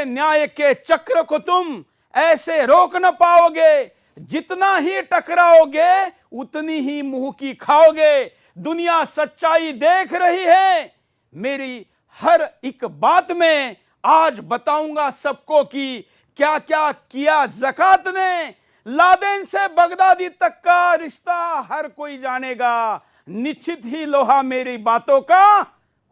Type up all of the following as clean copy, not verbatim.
न्याय के चक्र को तुम ऐसे रोक न पाओगे, जितना ही टकराओगे उतनी ही मुंह की खाओगे। दुनिया सच्चाई देख रही है, मेरी हर एक बात में आज बताऊंगा सबको कि क्या क्या किया ज़कात ने। लादेन से बगदादी तक का रिश्ता हर कोई जानेगा, निश्चित ही लोहा मेरी बातों का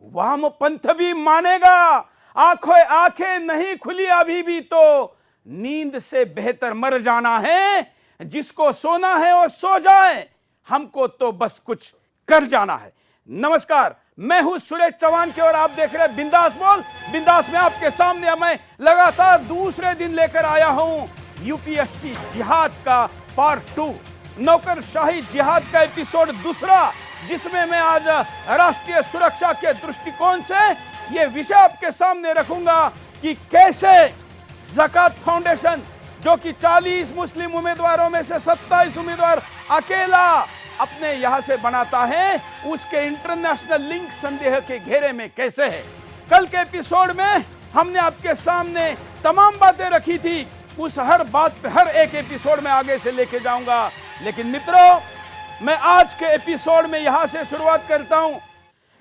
वामपंथ भी मानेगा। आंखें नहीं खुली अभी भी तो नींद से बेहतर मर जाना है। जिसको सोना है वो सो जाए, हमको तो बस कुछ कर जाना है। नमस्कार, मैं हूं सुरेश चौहान के और आप देख रहे हैं बिंदास बोल। बिंदास में आपके सामने मैं लगातार दूसरे दिन लेकर आया हूं यूपीएससी जिहाद का पार्ट 2, नौकरशाही जिहाद का एपिसोड दूसरा, जिसमें मैं आज राष्ट्रीय सुरक्षा के दृष्टिकोण से यह विषय आपके सामने रखूंगा कि कैसे ज़कात फाउंडेशन, जो कि 40 मुस्लिम उम्मीदवारों में से 27 उम्मीदवार अकेला अपने यहां से बनाता है, उसके इंटरनेशनल लिंक संदेह के घेरे में कैसे है। कल के एपिसोड में हमने आपके सामने तमाम बातें रखी थी, उस हर बात पे हर एक एपिसोड में आगे से लेके जाऊंगा। लेकिन मित्रों, मैं आज के एपिसोड में यहां से शुरुआत करता हूं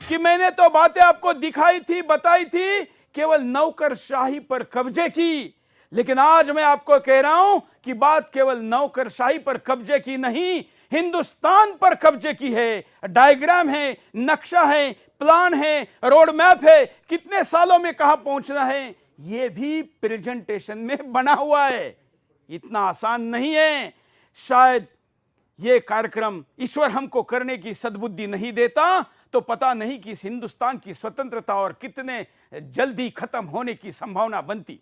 कि मैंने तो बातें आपको दिखाई थी, बताई थी, केवल नौकरशाही पर कब्जे की। लेकिन आज मैं आपको कह रहा हूं कि बात केवल नौकरशाही पर कब्जे की नहीं, हिंदुस्तान पर कब्जे की है। डायग्राम है, नक्शा है, प्लान है, रोड मैप है, कितने सालों में कहां पहुंचना है, यह भी प्रेजेंटेशन में बना हुआ है। इतना आसान नहीं है। शायद यह कार्यक्रम ईश्वर हमको करने की सद्बुद्धि नहीं देता तो पता नहीं कि इस हिंदुस्तान की स्वतंत्रता और कितने जल्दी खत्म होने की संभावना बनती।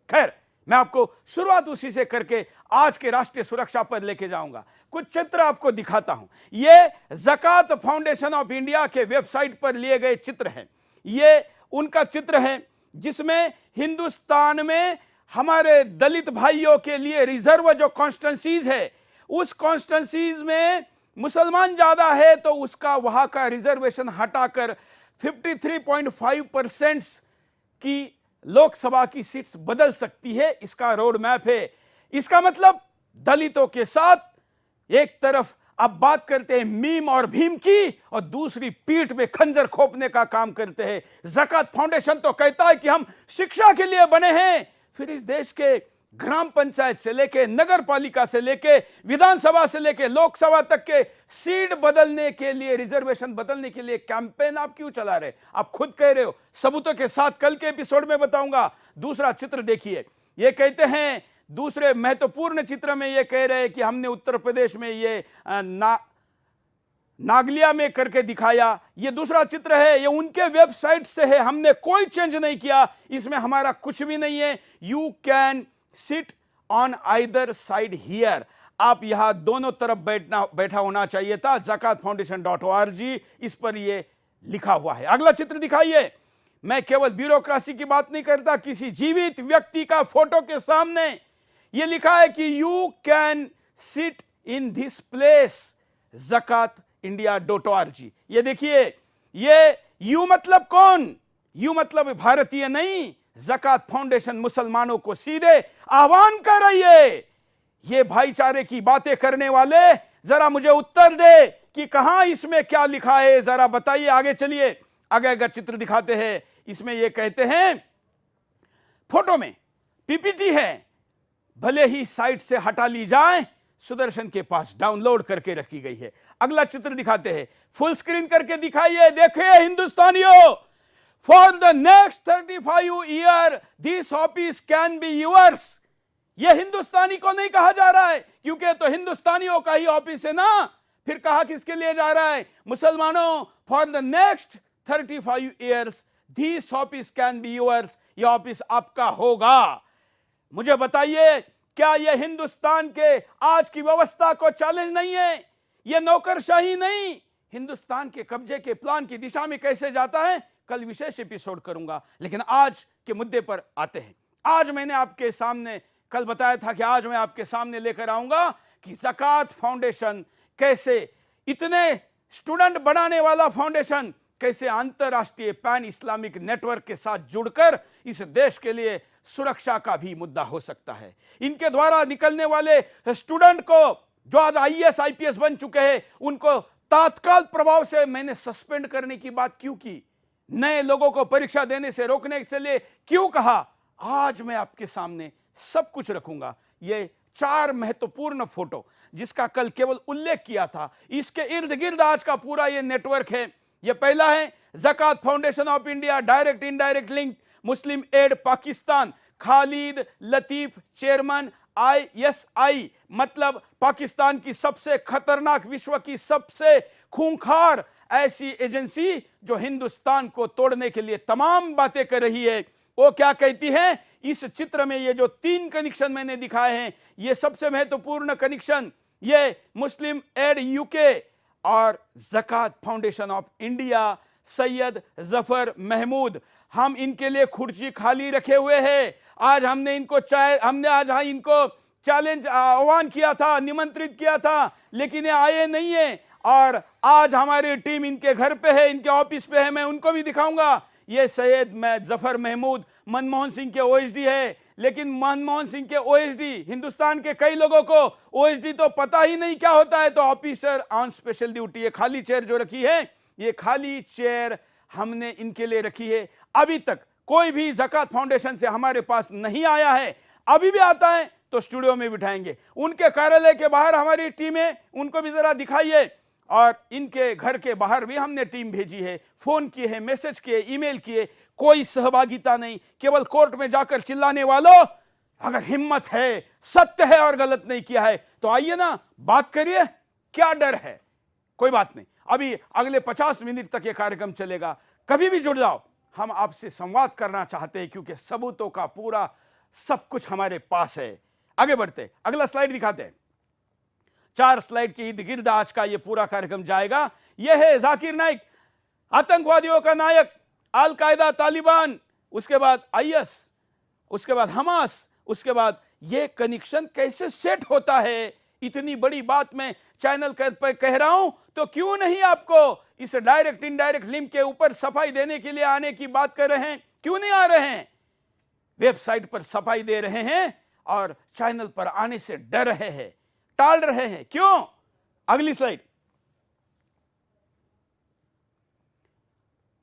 खैर, मैं आपको शुरुआत उसी से करके आज के राष्ट्रीय सुरक्षा पर लेके जाऊंगा। कुछ चित्र आपको दिखाता हूं। ये ज़कात फाउंडेशन ऑफ इंडिया के वेबसाइट पर लिए गए चित्र हैं। ये उनका चित्र है जिसमें हिंदुस्तान में हमारे दलित भाइयों के लिए रिजर्व जो कॉन्स्टिट्यूंसीज है, उस कॉन्स्टिट्यूंसीज में मुसलमान ज्यादा है तो उसका वहां का रिजर्वेशन हटाकर 53.5% की लोकसभा की सीट्स बदल सकती है। इसका रोड मैप है। इसका मतलब दलितों के साथ एक तरफ अब बात करते हैं मीम और भीम की, और दूसरी पीठ में खंजर खोपने का काम करते हैं। ज़कात फाउंडेशन तो कहता है कि हम शिक्षा के लिए बने हैं, फिर इस देश के ग्राम पंचायत से लेके नगर पालिका से लेके विधानसभा से लेके लोकसभा तक के सीट बदलने के लिए, रिजर्वेशन बदलने के लिए कैंपेन आप क्यों चला रहे? आप खुद कह रहे हो, सबूतों के साथ कल के एपिसोड में बताऊंगा। दूसरा चित्र देखिए। ये कहते हैं, दूसरे महत्वपूर्ण चित्र में ये कह रहे हैं कि हमने उत्तर प्रदेश में ये नागलिया में करके दिखाया। ये दूसरा चित्र है, ये उनके वेबसाइट से है, हमने कोई चेंज नहीं किया, इसमें हमारा कुछ भी नहीं है। You can sit on either side here, आप यहां दोनों तरफ बैठा होना चाहिए था। zakatfoundation.org, इस पर यह लिखा हुआ है। अगला चित्र दिखाइए। मैं केवल ब्यूरोक्रेसी की बात नहीं करता, किसी जीवित व्यक्ति का फोटो के सामने यह लिखा है कि you can sit in this place, zakatindia.org। ये देखिए, ये यू मतलब कौन? यू मतलब भारतीय नहीं। ज़कात फाउंडेशन मुसलमानों को सीधे आह्वान कर रही है। ये भाईचारे की बातें करने वाले जरा मुझे उत्तर दे कि कहां इसमें क्या लिखा है, जरा बताइए। आगे चलिए, आगे का चित्र दिखाते हैं। इसमें ये कहते हैं, फोटो में पीपीटी है, भले ही साइट से हटा ली जाए, सुदर्शन के पास डाउनलोड करके रखी गई है। अगला चित्र दिखाते हैं, फुल स्क्रीन करके दिखाइए। देखिए हिंदुस्तानियों, For the next 35 years, this office can be yours। यह हिंदुस्तानी को नहीं कहा जा रहा है, क्योंकि तो हिंदुस्तानियों का ही ऑफिस है ना। फिर कहा किसके लिए जा रहा है? मुसलमानों, for the next 35 years, this office can be yours। यह ऑफिस आपका होगा। मुझे बताइए, क्या यह हिंदुस्तान के आज की व्यवस्था को चैलेंज नहीं है? यह नौकरशाही नहीं, हिंदुस्तान के कब्जे के प्लान की दिशा में कैसे जाता है, कल विशेष एपिसोड करूंगा। लेकिन आज के मुद्दे पर आते हैं। आज मैंने आपके सामने कल बताया था कि आज मैं आपके सामने लेकर आऊंगा कि ज़कात फाउंडेशन कैसे, इतने स्टूडेंट बनाने वाला फाउंडेशन कैसे अंतरराष्ट्रीय पैन इस्लामिक नेटवर्क के साथ जुड़कर इस देश के लिए सुरक्षा का भी मुद्दा हो सकता है। इनके द्वारा निकलने वाले स्टूडेंट को जो आज आईएएस आईपीएस बन चुके हैं, उनको तात्काल प्रभाव से मैंने सस्पेंड करने की बात क्यों की, नए लोगों को परीक्षा देने से रोकने के लिए क्यों कहा, आज मैं आपके सामने सब कुछ रखूंगा। ये 4 महत्वपूर्ण फोटो जिसका कल केवल उल्लेख किया था, इसके इर्द गिर्द आज का पूरा ये नेटवर्क है। ये पहला है Zakat Foundation of India, direct indirect link Muslim Aid Pakistan, Khalid Latif chairman ISI, मतलब पाकिस्तान की सबसे खतरनाक, विश्व की सबसे खूंखार ऐसी एजेंसी जो हिंदुस्तान को तोड़ने के लिए तमाम बातें कर रही है। वो क्या कहती है इस चित्र में? ये जो 3 कनेक्शन मैंने दिखाए हैं, ये सबसे महत्वपूर्ण कनेक्शन, ये मुस्लिम एड यूके और Zakat Foundation of India, Syed Zafar Mahmood, हम इनके लिए कुर्सी खाली रखे हुए हैं। आज हमने इनको चैलेंज आह्वान किया था, निमंत्रित किया था, लेकिन ये आए नहीं है। और आज हमारी टीम इनके घर पे है, इनके ऑफिस पे है, मैं उनको भी दिखाऊंगा। ये सैयद जफर महमूद मनमोहन सिंह के ओएसडी है, लेकिन मनमोहन सिंह के ओएसडी, हिंदुस्तान के कई लोगों को ओएसडी तो पता ही नहीं क्या होता है, तो ऑफिसर ऑन स्पेशल ड्यूटी। ये खाली चेयर जो रखी है, ये खाली चेयर हमने इनके लिए रखी है। अभी तक कोई भी ज़कात फाउंडेशन से हमारे पास नहीं आया है, अभी भी आता है तो स्टूडियो में बिठाएंगे। उनके कार्यालय के बाहर हमारी टीम है, उनको भी जरा दिखाइए। और इनके घर के बाहर भी हमने टीम भेजी है, फोन किए हैं, मैसेज किए, ईमेल किए, कोई सहभागिता नहीं। केवल कोर्ट में जाकर चिल्लाने वालों, अगर हिम्मत है, सत्य है और गलत नहीं किया है तो आइए ना, बात करिए, क्या डर है? कोई बात नहीं, अभी अगले 50 मिनट तक ये कार्यक्रम चलेगा, कभी भी जुड़ जाओ। हम आपसे संवाद करना चाहते हैं क्योंकि सबूतों का पूरा सब कुछ हमारे पास है। आगे बढ़ते, अगला स्लाइड दिखाते हैं। 4 स्लाइड के इर्द गिर्द आज का ये पूरा कार्यक्रम जाएगा। यह है जाकिर नाइक, आतंकवादियों का नायक, अल कायदा, तालिबान, उसके बाद IS, उसके बाद हमास, उसके बाद ये कनेक्शन कैसे सेट होता है। इतनी बड़ी बात मैं चैनल पर कह रहा हूं तो क्यों नहीं आपको इस डायरेक्ट इनडायरेक्ट लिंक के ऊपर सफाई देने के लिए आने की बात कर रहे हैं? क्यों नहीं आ रहे हैं? वेबसाइट पर सफाई दे रहे हैं और चैनल पर आने से डर रहे हैं, टाल रहे हैं, क्यों? अगली स्लाइड।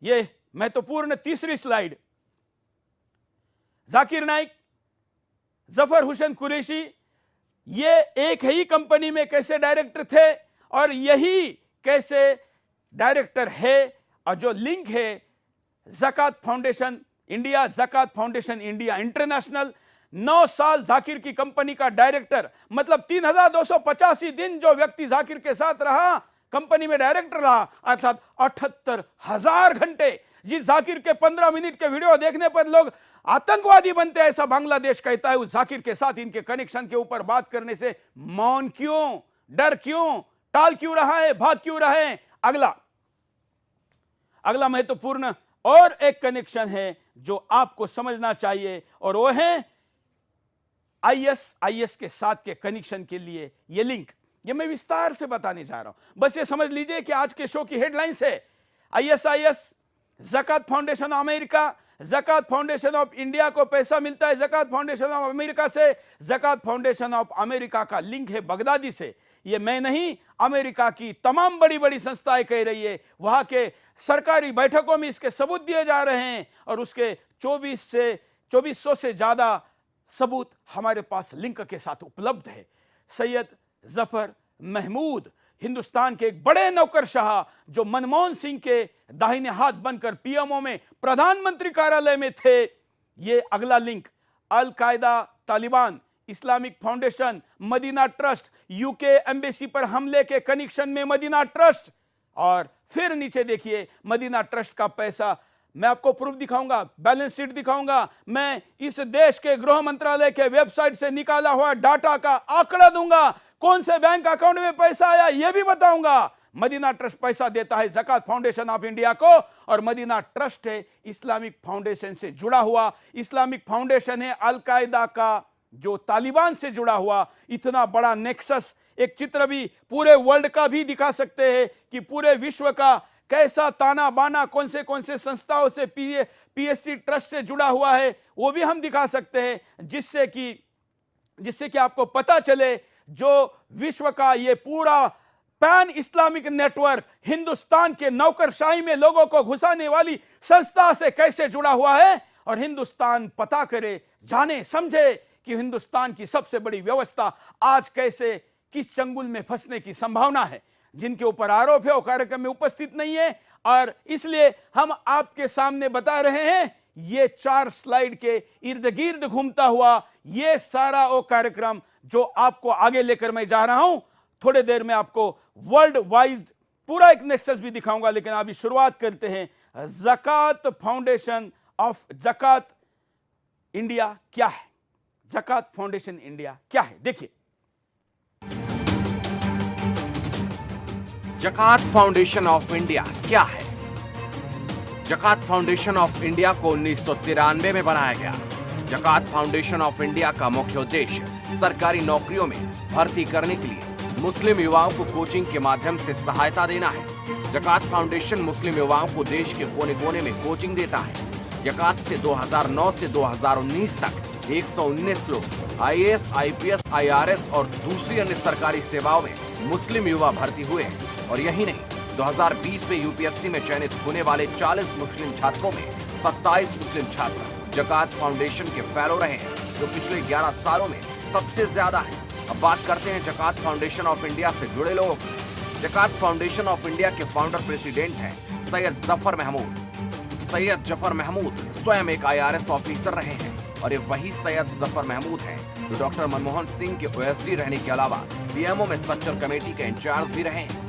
ये महत्वपूर्ण तीसरी स्लाइड। जाकिर नाइक, जफर हुसैन कुरैशी, ये एक ही कंपनी में कैसे डायरेक्टर थे और यही कैसे डायरेक्टर है। और जो लिंक है Zakat Foundation India, Zakat Foundation India International, 9 साल जाकिर की कंपनी का डायरेक्टर, मतलब 3285 दिन जो व्यक्ति जाकिर के साथ रहा, कंपनी में डायरेक्टर रहा, अर्थात 78,000 घंटे। जिस जाकिर के 15 मिनट के वीडियो देखने पर लोग आतंकवादी बनते हैं, ऐसा बांग्लादेश कहता है, उस जाकिर के साथ इनके कनेक्शन के ऊपर बात करने से मौन क्यों, डर क्यों, टाल क्यों रहा है, भाग क्यों रहे हैं? अगला महत्वपूर्ण और एक कनेक्शन है जो आपको समझना चाहिए, और वो है IS के साथ के कनेक्शन के लिए ये लिंक। ये मैं विस्तार से बताने जा रहा हूं, बस ये समझ लीजिए कि आज के शो की हेडलाइंस है IS, Zakat Foundation America, Zakat Foundation of India को पैसा मिलता है ज़कात फाउंडेशन ऑफ अमेरिका से, ज़कात फाउंडेशन ऑफ अमेरिका का लिंक है बगदादी से। ये मैं नहीं, अमेरिका की तमाम बड़ी बड़ी संस्थाएं कह रही है, वहां के सरकारी बैठकों में इसके सबूत दिए जा रहे हैं, और उसके 2400 से ज्यादा सबूत हमारे पास लिंक के साथ उपलब्ध है। सैयद जफर महमूद, हिंदुस्तान के एक बड़े नौकरशाह जो मनमोहन सिंह के दाहिने हाथ बनकर PMO में प्रधानमंत्री कार्यालय में थे। ये अगला link, Al Qaeda, Taliban, Islamic Foundation, Medina Trust, UK embassy पर हमले के कनेक्शन में मदीना ट्रस्ट, और फिर नीचे देखिए मदीना ट्रस्ट का पैसा। मैं आपको प्रूफ दिखाऊंगा, बैलेंस शीट दिखाऊंगा, मैं इस देश के गृह मंत्रालय के वेबसाइट से निकाला हुआ डाटा का आंकड़ा दूंगा, कौन से बैंक अकाउंट में पैसा आया यह भी बताऊंगा। मदीना ट्रस्ट पैसा देता है ज़कात फाउंडेशन ऑफ इंडिया को, और मदीना ट्रस्ट है इस्लामिक फाउंडेशन से जुड़ा हुआ। इस्लामिक फाउंडेशन है अल कायदा का जो तालिबान से जुड़ा हुआ। इतना बड़ा नेक्सस, एक चित्र भी पूरे वर्ल्ड का भी दिखा सकते हैं कि पूरे विश्व का कैसा ताना बाना कौन से संस्थाओं से पीएससी ट्रस्ट से जुड़ा हुआ है वो भी हम दिखा सकते हैं, जिससे कि आपको पता चले जो विश्व का ये पूरा पैन इस्लामिक नेटवर्क हिंदुस्तान के नौकरशाही में लोगों को घुसाने वाली संस्था से कैसे जुड़ा हुआ है, और हिंदुस्तान पता करे, जाने समझे कि हिंदुस्तान की सबसे बड़ी व्यवस्था आज कैसे किस चंगुल में फंसने की संभावना है। जिनके ऊपर आरोप है वो कार्यक्रम में उपस्थित नहीं है, और इसलिए हम आपके सामने बता रहे हैं ये 4 स्लाइड के इर्द गिर्द घूमता हुआ ये सारा वो कार्यक्रम जो आपको आगे लेकर मैं जा रहा हूं। थोड़े देर में आपको वर्ल्ड वाइड पूरा एक नेक्सस भी दिखाऊंगा, लेकिन अभी शुरुआत करते हैं ज़कात फाउंडेशन ऑफ ज़कात इंडिया क्या है। ज़कात फाउंडेशन इंडिया क्या है, देखिए। ज़कात फाउंडेशन ऑफ इंडिया क्या है? ज़कात फाउंडेशन ऑफ इंडिया को 1993 में बनाया गया। ज़कात फाउंडेशन ऑफ इंडिया का मुख्य उद्देश्य सरकारी नौकरियों में भर्ती करने के लिए मुस्लिम युवाओं को कोचिंग के माध्यम से सहायता देना है। ज़कात फाउंडेशन मुस्लिम युवाओं को देश के कोने कोने में कोचिंग देता है। ज़कात से 2009 से 2019 तक 119 लोग आईएएस, आईपीएस, आईआरएस और दूसरी अन्य सरकारी सेवाओं में मुस्लिम युवा भर्ती हुए हैं। और यही नहीं, 2020 में यूपीएससी में चयनित होने वाले 40 मुस्लिम छात्रों में 27 मुस्लिम छात्र ज़कात फाउंडेशन के फेलो रहे हैं, जो पिछले 11 सालों में सबसे ज्यादा है। अब बात करते हैं ज़कात फाउंडेशन ऑफ इंडिया से जुड़े लोगों की। ज़कात फाउंडेशन ऑफ इंडिया के फाउंडर प्रेसिडेंट हैं सैयद जफर महमूद। सैयद जफर महमूद स्वयं एक आईआरएस ऑफिसर रहे हैं, और ये वही सैयद जफर महमूद हैं जो डॉक्टर मनमोहन सिंह के ओएसडी रहने के अलावा पीएमओ में स्ट्रक्चर कमेटी के इंचार्ज भी रहे हैं।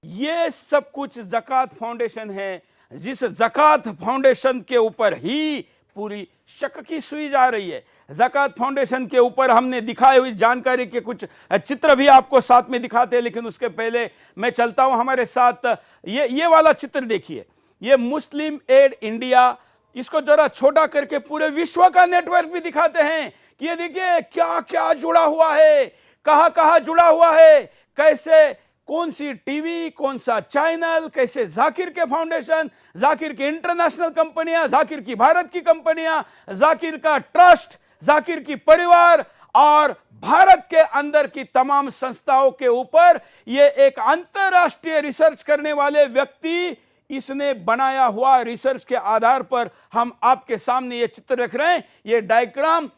ये सब कुछ ज़कात फाउंडेशन है, जिस ज़कात फाउंडेशन के ऊपर ही पूरी शक की सुई जा रही है। ज़कात फाउंडेशन के ऊपर हमने दिखाई हुई जानकारी के कुछ चित्र भी आपको साथ में दिखाते हैं, लेकिन उसके पहले मैं चलता हूं हमारे साथ। ये वाला चित्र देखिए, ये मुस्लिम एड इंडिया, इसको जरा छोटा करके पूरे विश्व का नेटवर्क भी दिखाते हैं कि ये देखिए क्या क्या जुड़ा हुआ है, कहां कहां जुड़ा हुआ है, कैसे कौन सी टीवी, कौन सा चैनल, कैसे जाकिर के फाउंडेशन, जाकिर की इंटरनेशनल कंपनियां, जाकिर की भारत की कंपनियां, जाकिर का ट्रस्ट, जाकिर की परिवार और भारत के अंदर की तमाम संस्थाओं के ऊपर ये एक अंतरराष्ट्रीय रिसर्च करने वाले व्यक्ति इसने बनाया हुआ रिसर्च के आधार पर हम आपके सामने ये चित्र रख रहे हैं। ये डायग्राम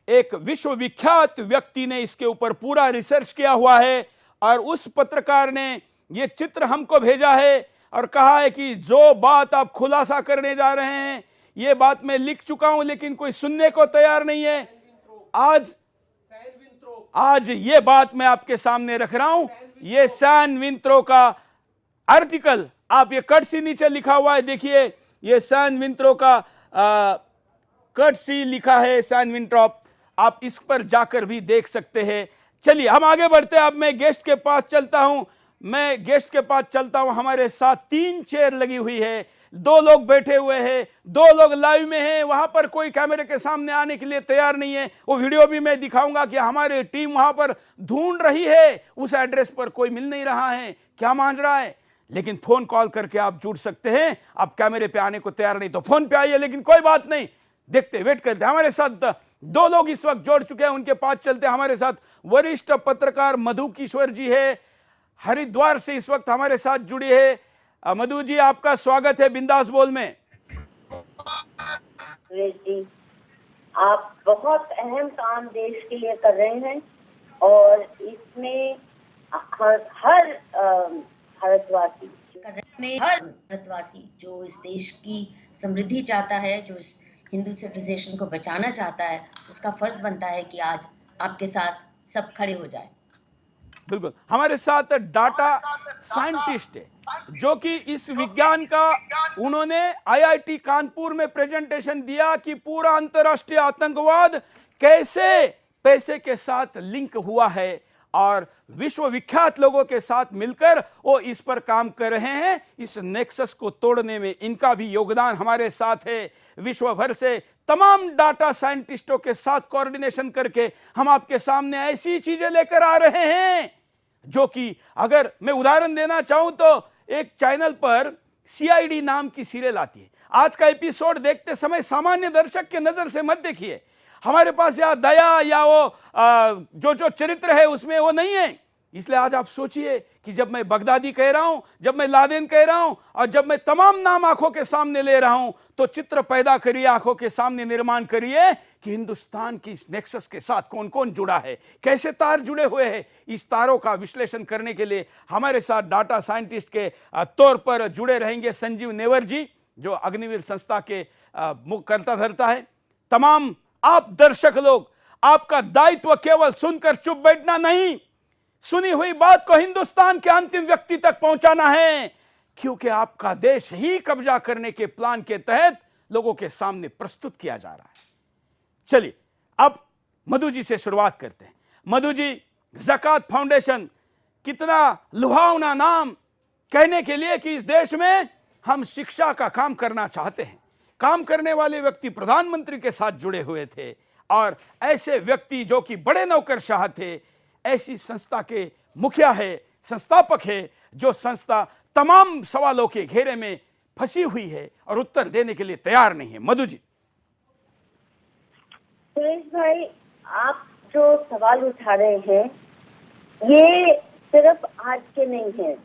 एक विश्वविख्यात व्यक्ति ने इसके ऊपर पूरा रिसर्च किया हुआ है, और उस पत्रकार ने ये चित्र हमको भेजा है और कहा है कि जो बात आप खुलासा करने जा रहे हैं ये बात मैं लिख चुका हूं, लेकिन कोई सुनने को तैयार नहीं है। आज ये बात मैं आपके सामने रख रहा हूं। ये सैन विंत्रो का आर्टिकल, आप ये कट सी नीचे लिखा हुआ है, देखिए ये सैन विंत्रो का कट सी लिखा है, सैन विंट्रॉप, आप इस पर जाकर भी देख सकते हैं। चलिए हम आगे बढ़ते हैं। अब मैं गेस्ट के पास चलता हूं। हमारे साथ 3 चेयर लगी हुई है, 2 लोग बैठे हुए हैं, 2 लोग लाइव में हैं, वहां पर कोई कैमरे के सामने आने के लिए तैयार नहीं है। वो वीडियो भी मैं दिखाऊंगा कि हमारी टीम वहां पर ढूंढ रही है, उस एड्रेस पर कोई मिल नहीं रहा है, क्या मांझ रहा है। लेकिन फोन कॉल करके आप जुड़ सकते हैं। आप कैमरे पे आने को तैयार नहीं तो फोन पे आइए, लेकिन कोई बात नहीं, देखते वेट करते। हमारे साथ 2 लोग इस वक्त जोड़ चुके हैं, उनके पास चलते हैं। हमारे साथ वरिष्ठ पत्रकार मधु किशोर जी है, हरिद्वार से इस वक्त हमारे साथ जुड़ी है। मधु जी, आपका स्वागत है बिंदास बोल में। जी, आप बहुत अहम काम देश के लिए कर रहे हैं, और इसमें हर भारतवासी जो इस देश की समृद्धि चाहता है, जो इस हिंदू सिविलाइजेशन को बचाना चाहता है, उसका फर्ज बनता है कि आज आपके साथ सब खड़े हो जाए। बिल्कुल, हमारे साथ डाटा साइंटिस्ट है जो कि इस विज्ञान का उन्होंने आईआईटी कानपुर में प्रेजेंटेशन दिया कि पूरा अंतरराष्ट्रीय आतंकवाद कैसे पैसे के साथ लिंक हुआ है, और विश्वविख्यात लोगों के साथ मिलकर वो इस पर काम कर रहे हैं। इस नेक्सस को तोड़ने में इनका भी योगदान हमारे साथ है। विश्व भर से तमाम डाटा साइंटिस्टों के साथ कोऑर्डिनेशन करके हम आपके सामने ऐसी चीजें लेकर आ रहे हैं जो कि, अगर मैं उदाहरण देना चाहूं तो एक चैनल पर सीआईडी नाम की सीरियल आती है। आज का एपिसोड देखते समय सामान्य दर्शक के नजर से मत देखिए, हमारे पास या दया या वो जो चरित्र है उसमें वो नहीं है। इसलिए आज आप सोचिए कि जब मैं बगदादी कह रहा हूं, जब मैं लादेन कह रहा हूं और जब मैं तमाम नाम आंखों के सामने ले रहा हूं, तो चित्र पैदा करिए, आंखों के सामने निर्माण करिए कि हिंदुस्तान की इस नेक्सस के साथ कौन कौन जुड़ा है, कैसे तार जुड़े हुए हैं। इस तारों का विश्लेषण करने के लिए हमारे साथ डाटा साइंटिस्ट के तौर पर जुड़े रहेंगे संजीव नेवर जी, जो अग्निवीर संस्था के मुख्य कर्ता धर्ता है। तमाम आप दर्शक लोग, आपका दायित्व केवल सुनकर चुप बैठना नहीं, सुनी हुई बात को हिंदुस्तान के अंतिम व्यक्ति तक पहुंचाना है, क्योंकि आपका देश ही कब्जा करने के प्लान के तहत लोगों के सामने प्रस्तुत किया जा रहा है। चलिए अब मधु जी से शुरुआत करते हैं। मधु जी, ज़कात फाउंडेशन, कितना लुभावना नाम कहने के लिए कि इस देश में हम शिक्षा का काम करना चाहते हैं। काम करने वाले व्यक्ति प्रधानमंत्री के साथ जुड़े हुए थे और ऐसे व्यक्ति जो कि बड़े नौकरशाह थे, ऐसी संस्था के मुखिया है, संस्थापक है, जो संस्था तमाम सवालों के घेरे में फंसी हुई है और उत्तर देने के लिए तैयार नहीं है। मधु जी। सुरेश भाई, आप जो सवाल उठा रहे हैं ये सिर्फ आज के नहीं है।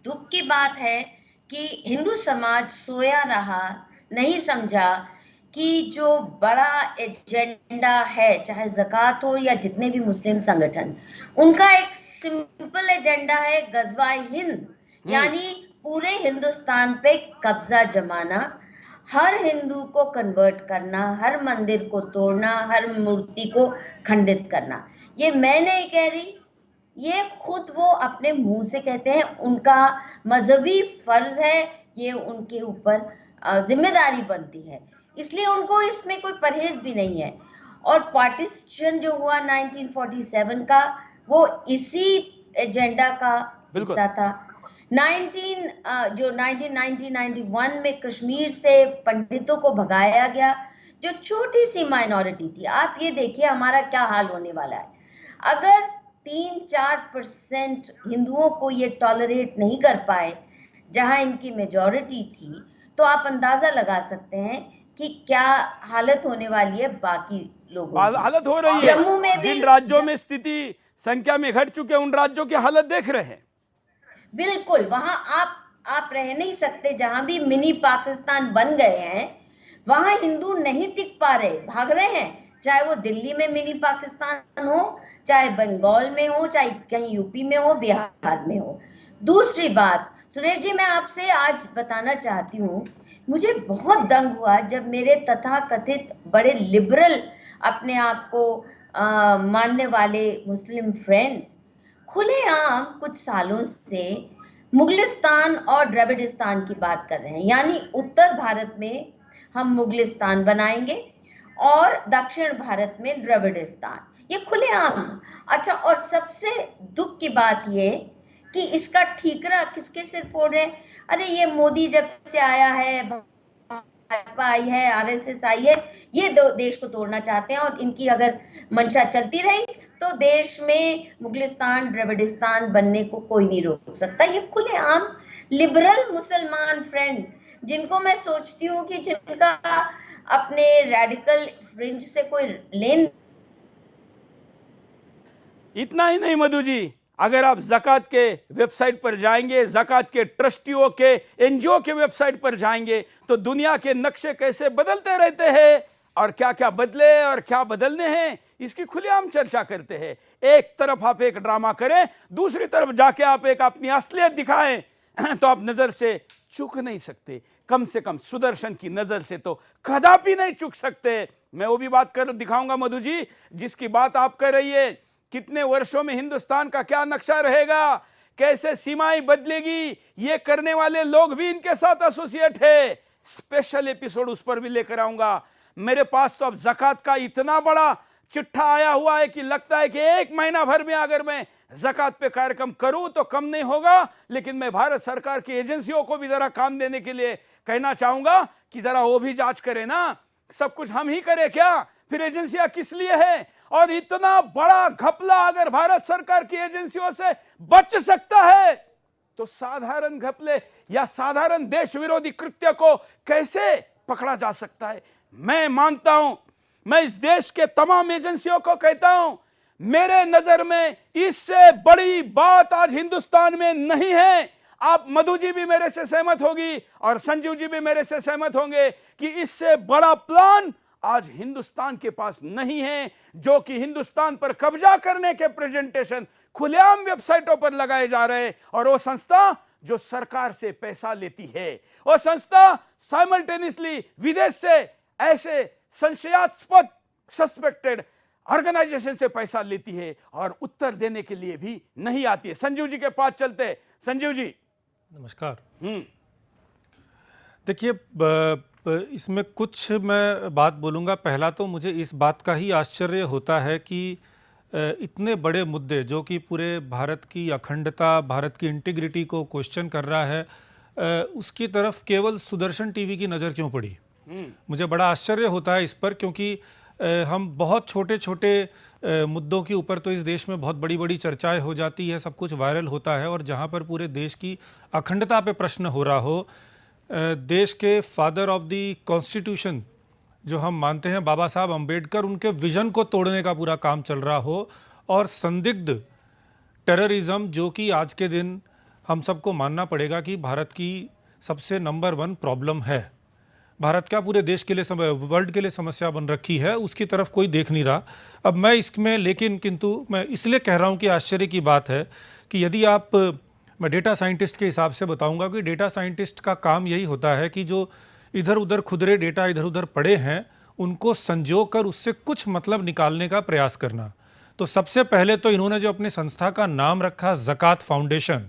दुख की बात है कि हिंदू समाज सोया रहा, नहीं समझा कि जो बड़ा एजेंडा है, चाहे ज़कात हो या जितने भी मुस्लिम संगठन, उनका एक सिंपल एजेंडा है गज़वा हिंद, यानी पूरे हिंदुस्तान पे कब्जा जमाना, हर हिंदू को कन्वर्ट करना, हर मंदिर को तोड़ना, हर मूर्ति को खंडित करना। ये मैं नहीं कह रही, ये खुद वो अपने मुंह से कहते हैं। उनका मजहबी फर्ज है, ये उनके ऊपर जिम्मेदारी बनती है, इसलिए उनको इसमें कोई परहेज भी नहीं है। और पार्टीशन जो हुआ 1947 का, वो इसी एजेंडा का हिस्सा था। 1991 में कश्मीर से पंडितों को भगाया गया, जो छोटी सी माइनॉरिटी थी। आप ये देखिए हमारा क्या हाल होने वाला है। अगर 3-4% हिंदुओं को ये टॉलरेट नहीं कर पाए जहां इनकी मेजॉरिटी थी, तो आप अंदाजा लगा सकते हैं कि क्या हालत होने वाली है बाकी लोगों की। हालत हो रही है। जम्मू में भी जिन राज्यों में स्थिति संख्या में घट चुके हैं, उन राज्यों की हालत देख रहे हैं। बिल्कुल, वहां आप रह नहीं सकते। जहां भी मिनी पाकिस्तान बन गए हैं, वहां हिंदू नहीं टिक पा रहे, भाग रहे हैं। चाहे वो दिल्ली में मिनी पाकिस्तान हो, चाहे बंगाल में हो, चाहे कहीं यूपी में हो, बिहार में हो। दूसरी बात सुरेश जी, मैं आपसे आज बताना चाहती हूँ, मुझे बहुत दंग हुआ जब मेरे तथाकथित बड़े लिबरल अपने आप को मानने वाले मुस्लिम फ्रेंड्स खुलेआम कुछ सालों से मुगलिस्तान और द्रविडिस्तान की बात कर रहे हैं। यानी उत्तर भारत में हम मुगलिस्तान बनाएंगे और दक्षिण भारत में द्रविडिस्तान, ये खुलेआम। अच्छा, और सबसे दुख की बात ये कि इसका ठीकरा किसके सिर फोड़ रहे हैं? अरे ये मोदी जब से आया है, भाजपा आई है, आरएसएस आई है, ये देश को तोड़ना चाहते हैं। और इनकी अगर मंशा चलती रही तो देश में मुगलिस्तान द्रविडिस्तान बनने को कोई नहीं रोक सकता। ये खुलेआम लिबरल मुसलमान फ्रेंड, जिनको मैं सोचती हूँ कि जिनका अपने रेडिकल फ्रिंज से कोई लेन। इतना ही नहीं मधु जी, अगर आप ज़कात के वेबसाइट पर जाएंगे, ज़कात के ट्रस्टियों के एनजीओ के वेबसाइट पर जाएंगे, तो दुनिया के नक्शे कैसे बदलते रहते हैं और क्या क्या बदले और क्या बदलने हैं, इसकी खुलेआम चर्चा करते हैं। एक तरफ आप एक ड्रामा करें, दूसरी तरफ जाके आप एक अपनी असलियत दिखाएं, तो आप नजर से चूक नहीं सकते। कम से कम सुदर्शन की नजर से तो कदापि नहीं चूक सकते। मैं वो भी बात कर दिखाऊंगा मधु जी, जिसकी बात आप कर रही है। कितने वर्षों में हिंदुस्तान का क्या नक्शा रहेगा, कैसे सीमाएं बदलेगी, ये करने वाले लोग भी इनके साथ एसोसिएट है। स्पेशल एपिसोड उस पर भी लेकर आऊंगा। मेरे पास तो अब ज़कात का इतना बड़ा चिट्ठा आया हुआ है कि लगता है कि 1 महीना भर में अगर मैं ज़कात पे कार्यक्रम करूं तो कम नहीं होगा। लेकिन मैं भारत सरकार की एजेंसियों को भी जरा काम देने के लिए कहना चाहूंगा कि जरा वो भी जांच करें ना, सब कुछ हम ही करें क्या? फिर एजेंसियां किस लिए है? और इतना बड़ा घपला अगर भारत सरकार की एजेंसियों से बच सकता है तो साधारण घपले या साधारण देश विरोधी कृत्य को कैसे पकड़ा जा सकता है? मैं मानता हूं, मैं इस देश के तमाम एजेंसियों को कहता हूं, मेरे नजर में इससे बड़ी बात आज हिंदुस्तान में नहीं है। आप मधु जी भी मेरे से सहमत होगी और संजीव जी भी मेरे से सहमत होंगे कि इससे बड़ा प्लान आज हिंदुस्तान के पास नहीं है, जो कि हिंदुस्तान पर कब्जा करने के प्रेजेंटेशन खुलेआम वेबसाइटों पर लगाए जा रहे हैं। और वो संस्था जो सरकार से पैसा लेती है, वो संस्था साइमल्टेनियसली विदेश से ऐसे संशयास्पद सस्पेक्टेड ऑर्गेनाइजेशन से पैसा लेती है और उत्तर देने के लिए भी नहीं आती है। संजीव जी के पास चलते हैं। संजीव जी नमस्कार। देखिए, इसमें कुछ मैं बात बोलूँगा। पहला तो मुझे इस बात का ही आश्चर्य होता है कि इतने बड़े मुद्दे जो कि पूरे भारत की अखंडता, भारत की इंटीग्रिटी को क्वेश्चन कर रहा है, उसकी तरफ केवल सुदर्शन टीवी की नज़र क्यों पड़ी? मुझे बड़ा आश्चर्य होता है इस पर, क्योंकि हम बहुत छोटे छोटे मुद्दों के ऊपर तो इस देश में बहुत बड़ी बड़ी चर्चाएं हो जाती है, सब कुछ वायरल होता है, और जहां पर पूरे देश की अखंडता पे प्रश्न हो रहा हो, देश के फादर ऑफ द कॉन्स्टिट्यूशन जो हम मानते हैं बाबा साहब अम्बेडकर, उनके विजन को तोड़ने का पूरा काम चल रहा हो, और संदिग्ध टेररिज्म जो कि आज के दिन हम सबको मानना पड़ेगा कि भारत की सबसे नंबर 1 प्रॉब्लम है, भारत क्या पूरे देश के लिए, वर्ल्ड के लिए समस्या बन रखी है, उसकी तरफ कोई देख नहीं रहा। अब मैं इसमें किंतु मैं इसलिए कह रहा हूँ कि आश्चर्य की बात है कि यदि आप, मैं डेटा साइंटिस्ट के हिसाब से बताऊंगा कि डेटा साइंटिस्ट का काम यही होता है कि जो इधर उधर खुदरे डेटा इधर उधर पड़े हैं उनको संजो कर उससे कुछ मतलब निकालने का प्रयास करना। तो सबसे पहले तो इन्होंने जो अपनी संस्था का नाम रखा ज़कात फाउंडेशन,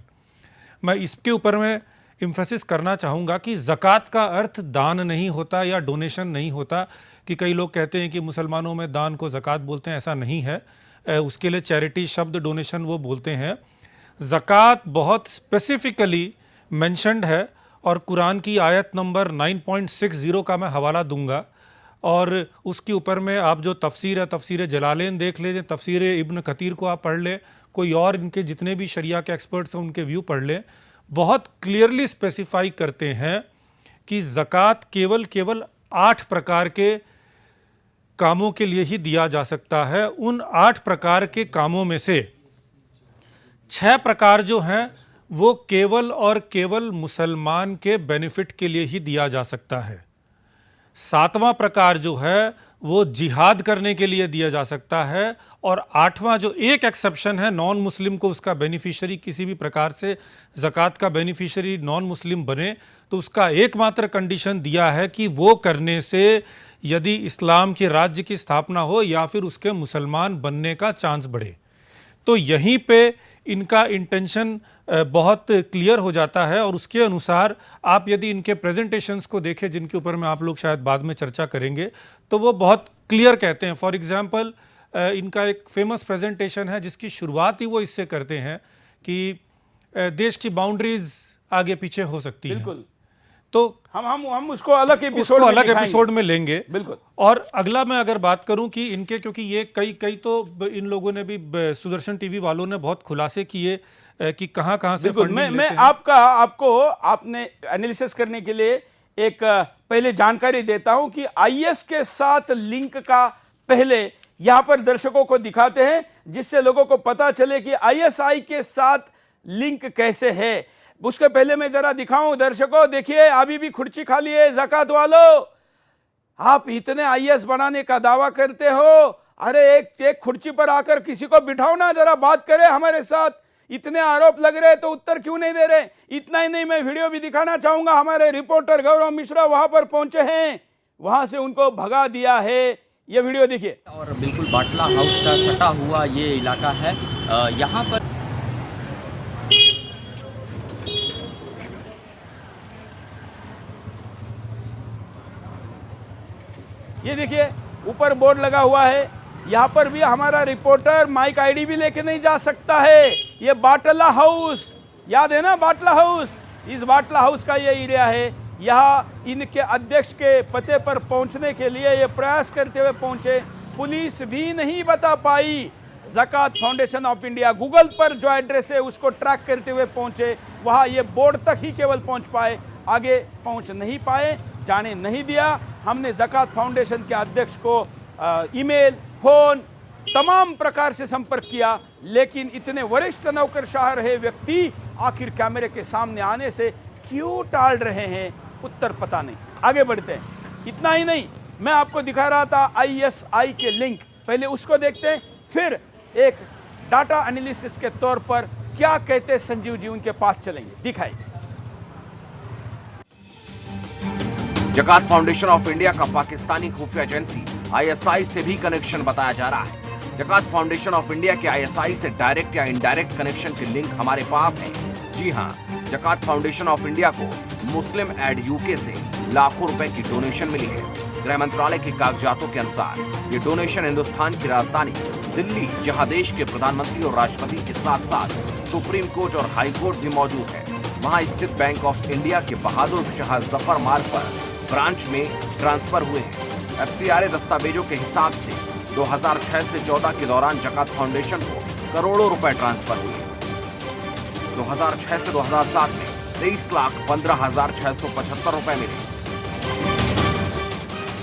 मैं इसके ऊपर में इम्फेसिस करना चाहूँगा कि ज़कात का अर्थ दान नहीं होता या डोनेशन नहीं होता, कि कई लोग कहते हैं कि मुसलमानों में दान को ज़कात बोलते हैं, ऐसा नहीं है। उसके लिए चैरिटी शब्द डोनेशन वो बोलते हैं। ज़कात बहुत स्पेसिफिकली मेंशन्ड है, और कुरान की आयत नंबर 9.60 का मैं हवाला दूंगा, और उसके ऊपर में आप जो तफसीर है, तफसीर जलालेन देख लें, तफसीर इब्न कतीर को आप पढ़ लें, कोई और इनके जितने भी शरिया के एक्सपर्ट्स हैं उनके व्यू पढ़ लें, बहुत क्लियरली स्पेसिफाई करते हैं कि ज़कात केवल 8 प्रकार के कामों के लिए ही दिया जा सकता है। उन 8 प्रकार के कामों में से 6 प्रकार जो हैं वो केवल और केवल मुसलमान के बेनिफिट के लिए ही दिया जा सकता है। 7वां प्रकार जो है वो जिहाद करने के लिए दिया जा सकता है, और 8वां जो एक एक्सेप्शन है, नॉन मुस्लिम को उसका बेनिफिशियरी, किसी भी प्रकार से ज़कात का बेनिफिशियरी नॉन मुस्लिम बने तो उसका एकमात्र कंडीशन दिया है कि वो करने से यदि इस्लाम के राज्य की स्थापना हो या फिर उसके मुसलमान बनने का चांस बढ़े। तो यहीं पे इनका इंटेंशन बहुत क्लियर हो जाता है, और उसके अनुसार आप यदि इनके प्रेजेंटेशंस को देखें, जिनके ऊपर में आप लोग शायद बाद में चर्चा करेंगे, तो वो बहुत क्लियर कहते हैं। फॉर एग्जांपल, इनका एक फेमस प्रेजेंटेशन है जिसकी शुरुआत ही वो इससे करते हैं कि देश की बाउंड्रीज आगे पीछे हो सकती है, बिल्कुल। तो हम उसको अलग एपिसोड में लेंगे। बिल्कुल। और अगला मैं अगर बात करूं कि इनके, क्योंकि ये कई तो इन लोगों ने भी, सुदर्शन टीवी वालों ने बहुत खुलासे किए कि कहां से फंडिंग मैं आपने एनालिसिस करने के लिए एक पहले जानकारी देता हूं कि आईएस के साथ लिंक का पहले यहां पर दर्शकों को दिखाते हैं, जिससे लोगों को पता चले कि आईएसआई के साथ लिंक कैसे है। उसके पहले मैं जरा दिखाऊं दर्शकों, देखिए अभी भी खुर्ची खाली है। ज़कात वालों, आप इतने आईएएस बनाने का दावा करते हो, अरे एक खुर्ची पर आकर किसी को बिठाओ ना, जरा बात करे हमारे साथ। इतने आरोप लग रहे तो उत्तर क्यों नहीं दे रहे? इतना ही नहीं, मैं वीडियो भी दिखाना चाहूंगा। हमारे रिपोर्टर गौरव मिश्रा वहां पर पहुंचे हैं, वहां से उनको भगा दिया है। ये वीडियो देखिए। और बिल्कुल बाटला हाउस का सटा हुआ ये इलाका है। यहाँ पर ये देखिए ऊपर बोर्ड लगा हुआ है, यहाँ पर भी हमारा रिपोर्टर माइक आईडी भी लेके नहीं जा सकता है। ये बाटला हाउस, याद है ना बाटला हाउस? इस बाटला हाउस का ये एरिया है। यहाँ इनके अध्यक्ष के पते पर पहुंचने के लिए ये प्रयास करते हुए पहुंचे, पुलिस भी नहीं बता पाई। ज़कात फाउंडेशन ऑफ इंडिया गूगल पर जो एड्रेस है उसको ट्रैक करते हुए पहुंचे, वहाँ ये बोर्ड तक ही केवल पहुंच पाए, आगे पहुंच नहीं पाए, जाने नहीं दिया। हमने ज़कात फाउंडेशन के अध्यक्ष को ईमेल, फोन, तमाम प्रकार से संपर्क किया, लेकिन इतने वरिष्ठ नौकरशाह रहे व्यक्ति आखिर कैमरे के सामने आने से क्यों टाल रहे हैं, उत्तर पता नहीं। आगे बढ़ते हैं। इतना ही नहीं, मैं आपको दिखा रहा था ISI के लिंक, पहले उसको देखते हैं, फिर एक डाटा एनालिसिस के तौर पर क्या कहते संजीव जी, उनके पास चलेंगे, दिखाइए। जकात फाउंडेशन ऑफ इंडिया का पाकिस्तानी खुफिया एजेंसी ISI से भी कनेक्शन बताया जा रहा है। जकात फाउंडेशन ऑफ इंडिया के ISI से डायरेक्ट या इनडायरेक्ट कनेक्शन के लिंक हमारे पास हैं। जी हां, जकात फाउंडेशन ऑफ इंडिया को मुस्लिम एड UK से लाखों रुपए की डोनेशन मिली है। गृह मंत्रालय के कागजातों के अनुसार ये डोनेशन हिंदुस्तान की राजधानी दिल्ली, जहां देश के प्रधानमंत्री और राष्ट्रपति के साथ साथ सुप्रीम कोर्ट और हाई कोर्ट भी मौजूद है, वहां स्थित बैंक ऑफ इंडिया के बहादुर शाह जफर मार्ग पर ब्रांच में ट्रांसफर हुए हैं। FCRA दस्तावेजों के हिसाब से 2006 से 14 के दौरान जकात फाउंडेशन को करोड़ों रुपए ट्रांसफर हुए। 2006 से 2007 में 23,15,675 रुपए मिले,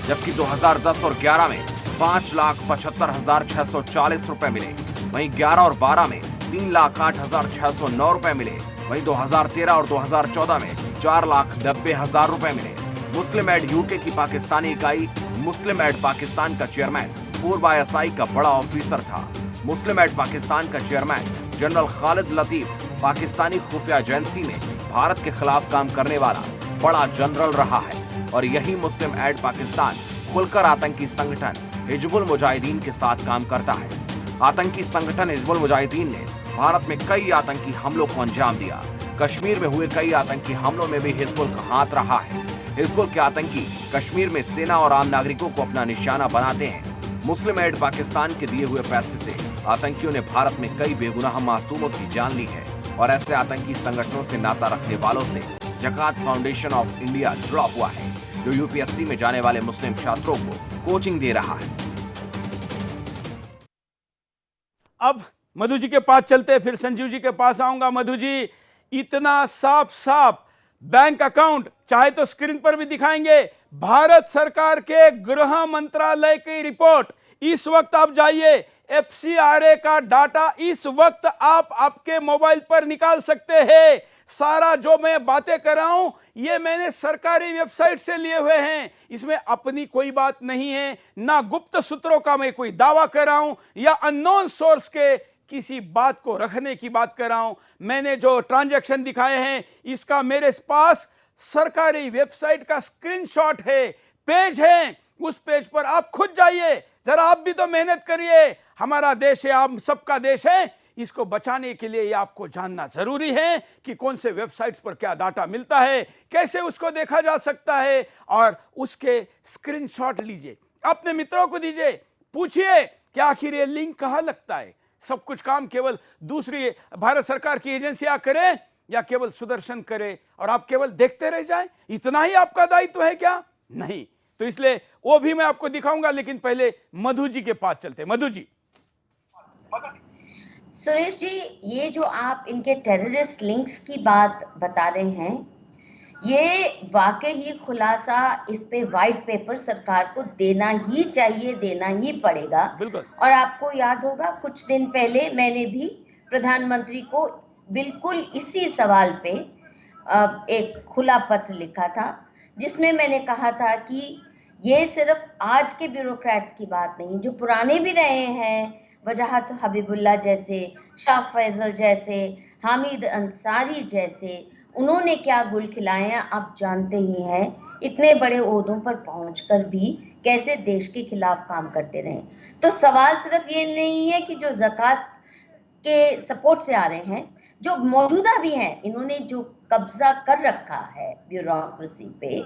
जबकि 2010 और 11 में 5,75,640 रुपए मिले। वहीं 11 और 12 में 3,08,609 रुपए मिले। वहीं 2013 और 2014 में 4,90,000 रुपए मिले। मुस्लिम एड UK की पाकिस्तानी इकाई मुस्लिम एड पाकिस्तान का चेयरमैन पूर्व ISI का बड़ा ऑफिसर था। मुस्लिम एड पाकिस्तान का चेयरमैन जनरल खालिद लतीफ पाकिस्तानी खुफिया एजेंसी में भारत के खिलाफ काम करने वाला बड़ा जनरल रहा है, और यही मुस्लिम एड पाकिस्तान खुलकर आतंकी संगठन हिजबुल मुजाहिदीन के साथ काम करता है। आतंकी संगठन हिजबुल मुजाहिदीन ने भारत में कई आतंकी हमलों को अंजाम दिया। कश्मीर में हुए कई आतंकी हमलों में भी हिजबुल का हाथ रहा है। हिजबुल के आतंकी कश्मीर में सेना और आम नागरिकों को अपना निशाना बनाते हैं। मुस्लिम एड पाकिस्तान के दिए हुए पैसे से आतंकियों ने भारत में कई बेगुनाह मासूमों की जान ली है, और ऐसे आतंकी संगठनों से नाता रखने वालों से जकात फाउंडेशन ऑफ इंडिया जुड़ा हुआ है, जो UPSC में जाने वाले मुस्लिम छात्रों को कोचिंग दे रहा है। अब मधु जी के पास चलते, फिर संजीव जी के पास आऊंगा। मधु जी, इतना साफ साफ बैंक अकाउंट, चाहे तो स्क्रीन पर भी दिखाएंगे, भारत सरकार के गृह मंत्रालय की रिपोर्ट, इस वक्त आप जाइए, FCRA का डाटा इस वक्त आप आपके मोबाइल पर निकाल सकते हैं। सारा जो मैं बातें कर रहा हूं ये मैंने सरकारी वेबसाइट से लिए हुए हैं, इसमें अपनी कोई बात नहीं है, ना गुप्त सूत्रों का मैं कोई दावा कर रहा हूं या अननोन सोर्स के किसी बात को रखने की बात कर रहा हूं। मैंने जो ट्रांजैक्शन दिखाए हैं इसका मेरे पास सरकारी वेबसाइट का स्क्रीनशॉट है, पेज है, उस पेज पर आप खुद जाइए, जरा आप भी तो मेहनत करिए। हमारा देश है, आप सबका देश है, इसको बचाने के लिए ये आपको जानना जरूरी है कि कौन से वेबसाइट्स पर क्या डाटा मिलता है, कैसे उसको देखा जा सकता है, और उसके स्क्रीनशॉट लीजिए, अपने मित्रों को दीजिए, पूछिए कि आखिर ये लिंक कहां लगता है। सब कुछ काम केवल दूसरी भारत सरकार की एजेंसियां करें या केवल सुदर्शन करे और आप केवल देखते रह जाएं, इतना ही आपका दायित्व है क्या? नहीं। तो इसलिए वो भी मैं आपको दिखाऊंगा, लेकिन पहले मधु जी के पास चलते। मधु जी। सुरेश जी, ये जो आप इनके टेररिस्ट लिंक्स की बात बता रहे हैं, ये वाकई ही खुलासा, इस पे वाइट पेपर सरकार को देना ही चाहिए, देना ही पड़ेगा। बिल्कुल। और आपको याद होगा कुछ दिन पहले मैंने भी प्रधानमंत्री को बिल्कुल इसी सवाल पे एक खुला पत्र लिखा था, जिसमें मैंने कहा था कि ये सिर्फ आज के ब्यूरोक्रेट्स की बात नहीं, जो पुराने भी रहे हैं, वजाहत हबीबुल्लाह जैसे, शाह फैजल जैसे, हामिद अंसारी जैसे, उन्होंने क्या गुल खिलाए हैं आप जानते ही हैं। इतने बड़े ओहदों पर पहुंचकर भी कैसे देश के खिलाफ काम करते रहे। तो सवाल सिर्फ ये नहीं है कि जो ज़कात के सपोर्ट से आ रहे हैं, जो मौजूदा भी हैं, इन्होंने जो कब्जा कर रखा है ब्यूरोक्रेसी पे,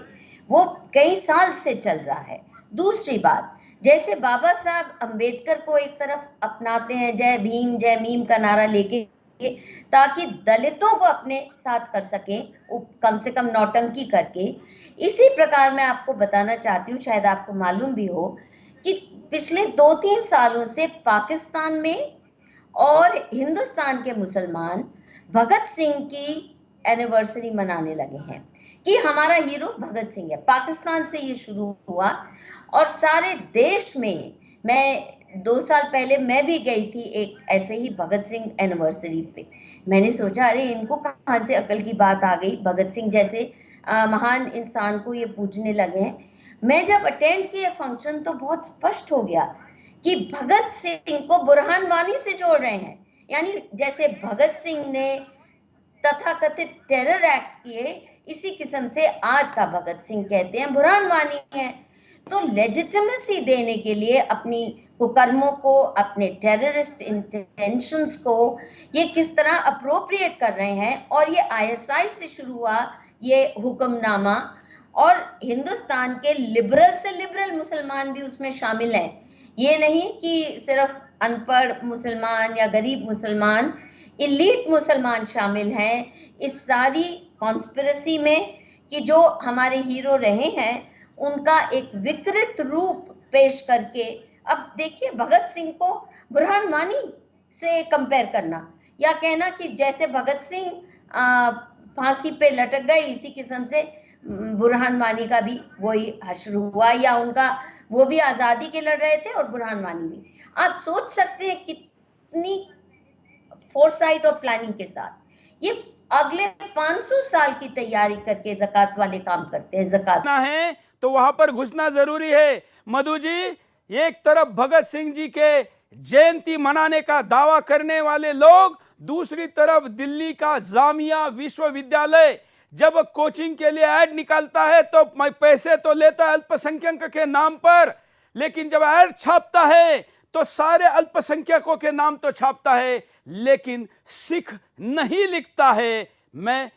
वो कई साल से चल रहा है। दूसरी बात, जैसे बाबा साहब अंबेडकर को एक तरफ अपनाते हैं, जय भीम जय मीम का नारा लेके ताकि दलितों को अपने साथ कर सकें, कम से कम नौटंकी करके। इसी प्रकार मैं आपको बताना चाहती हूँ, शायद आपको मालूम भी हो, कि पिछले 2-3 सालों से पाकिस्तान में और हिंदुस्तान के मुसलमान भगत सिंह की एनिवर्सरी मनाने लगे हैं कि हमारा हीरो भगत सिंह है। पाकिस्तान से ये शुरू हुआ और सारे देश में, मैं 2 साल पहले मैं भी गई थी एक ऐसे ही भगत सिंह एनिवर्सरी पे। मैंने सोचा अरे इनको कहाँ से अकल की बात आ गई, भगत सिंह जैसे महान इंसान को ये पूजने लगे हैं। मैं जब अटेंड किए फंक्शन तो बहुत स्पष्ट हो गया कि भगत सिंह को बुरहान वानी से जोड़ रहे हैं। यानी जैसे भगत सिंह ने तथाकथित टेरर एक्ट किए, इसी किस्म से आज का भगत सिंह कहते हैं बुरहान वानी है। तो लेजिटिमेसी देने के लिए अपनी कुकर्मों को, अपने टेररिस्ट इंटेंशंस को ये किस तरह अप्रोप्रिएट कर रहे हैं। और ये ISI से शुरू हुआ ये हुक्मनामा, और हिंदुस्तान के लिबरल से लिबरल मुसलमान भी उसमें शामिल हैं। ये नहीं कि सिर्फ अनपढ़ मुसलमान या गरीब मुसलमान, इलीट मुसलमान शामिल हैं इस सारी कॉन्स्पिरेसी में, कि जो हमारे हीरो रहे हैं उनका एक विकृत रूप पेश करके। अब देखिए, भगत सिंह को बुरहान वानी से कंपेयर करना, या कहना कि जैसे भगत सिंह फांसी पे लटक गए, इसी किस्म से बुरहान वानी का भी वही हश्र हुआ, या उनका वो भी आजादी के लड़ रहे थे और बुरहान वानी भी। आप सोच सकते हैं कितनी फोरसाइट और प्लानिंग के साथ ये अगले 500 साल की तैयारी करके ज़कात वाले काम करते हैं। ज़कात ना है तो वहां पर घुसना जरूरी है। मधु जी, एक तरफ भगत सिंह जी के जयंती मनाने का दावा करने वाले लोग, दूसरी तरफ दिल्ली का जामिया विश्वविद्यालय जब कोचिंग के लिए ऐड निकालता है तो पैसे तो लेता है अल्पसंख्यक के नाम पर, लेकिन जब ऐड छापता है तो सारे अल्पसंख्यकों के नाम तो छापता है, लेकिन सिख नहीं लिखता है। मैं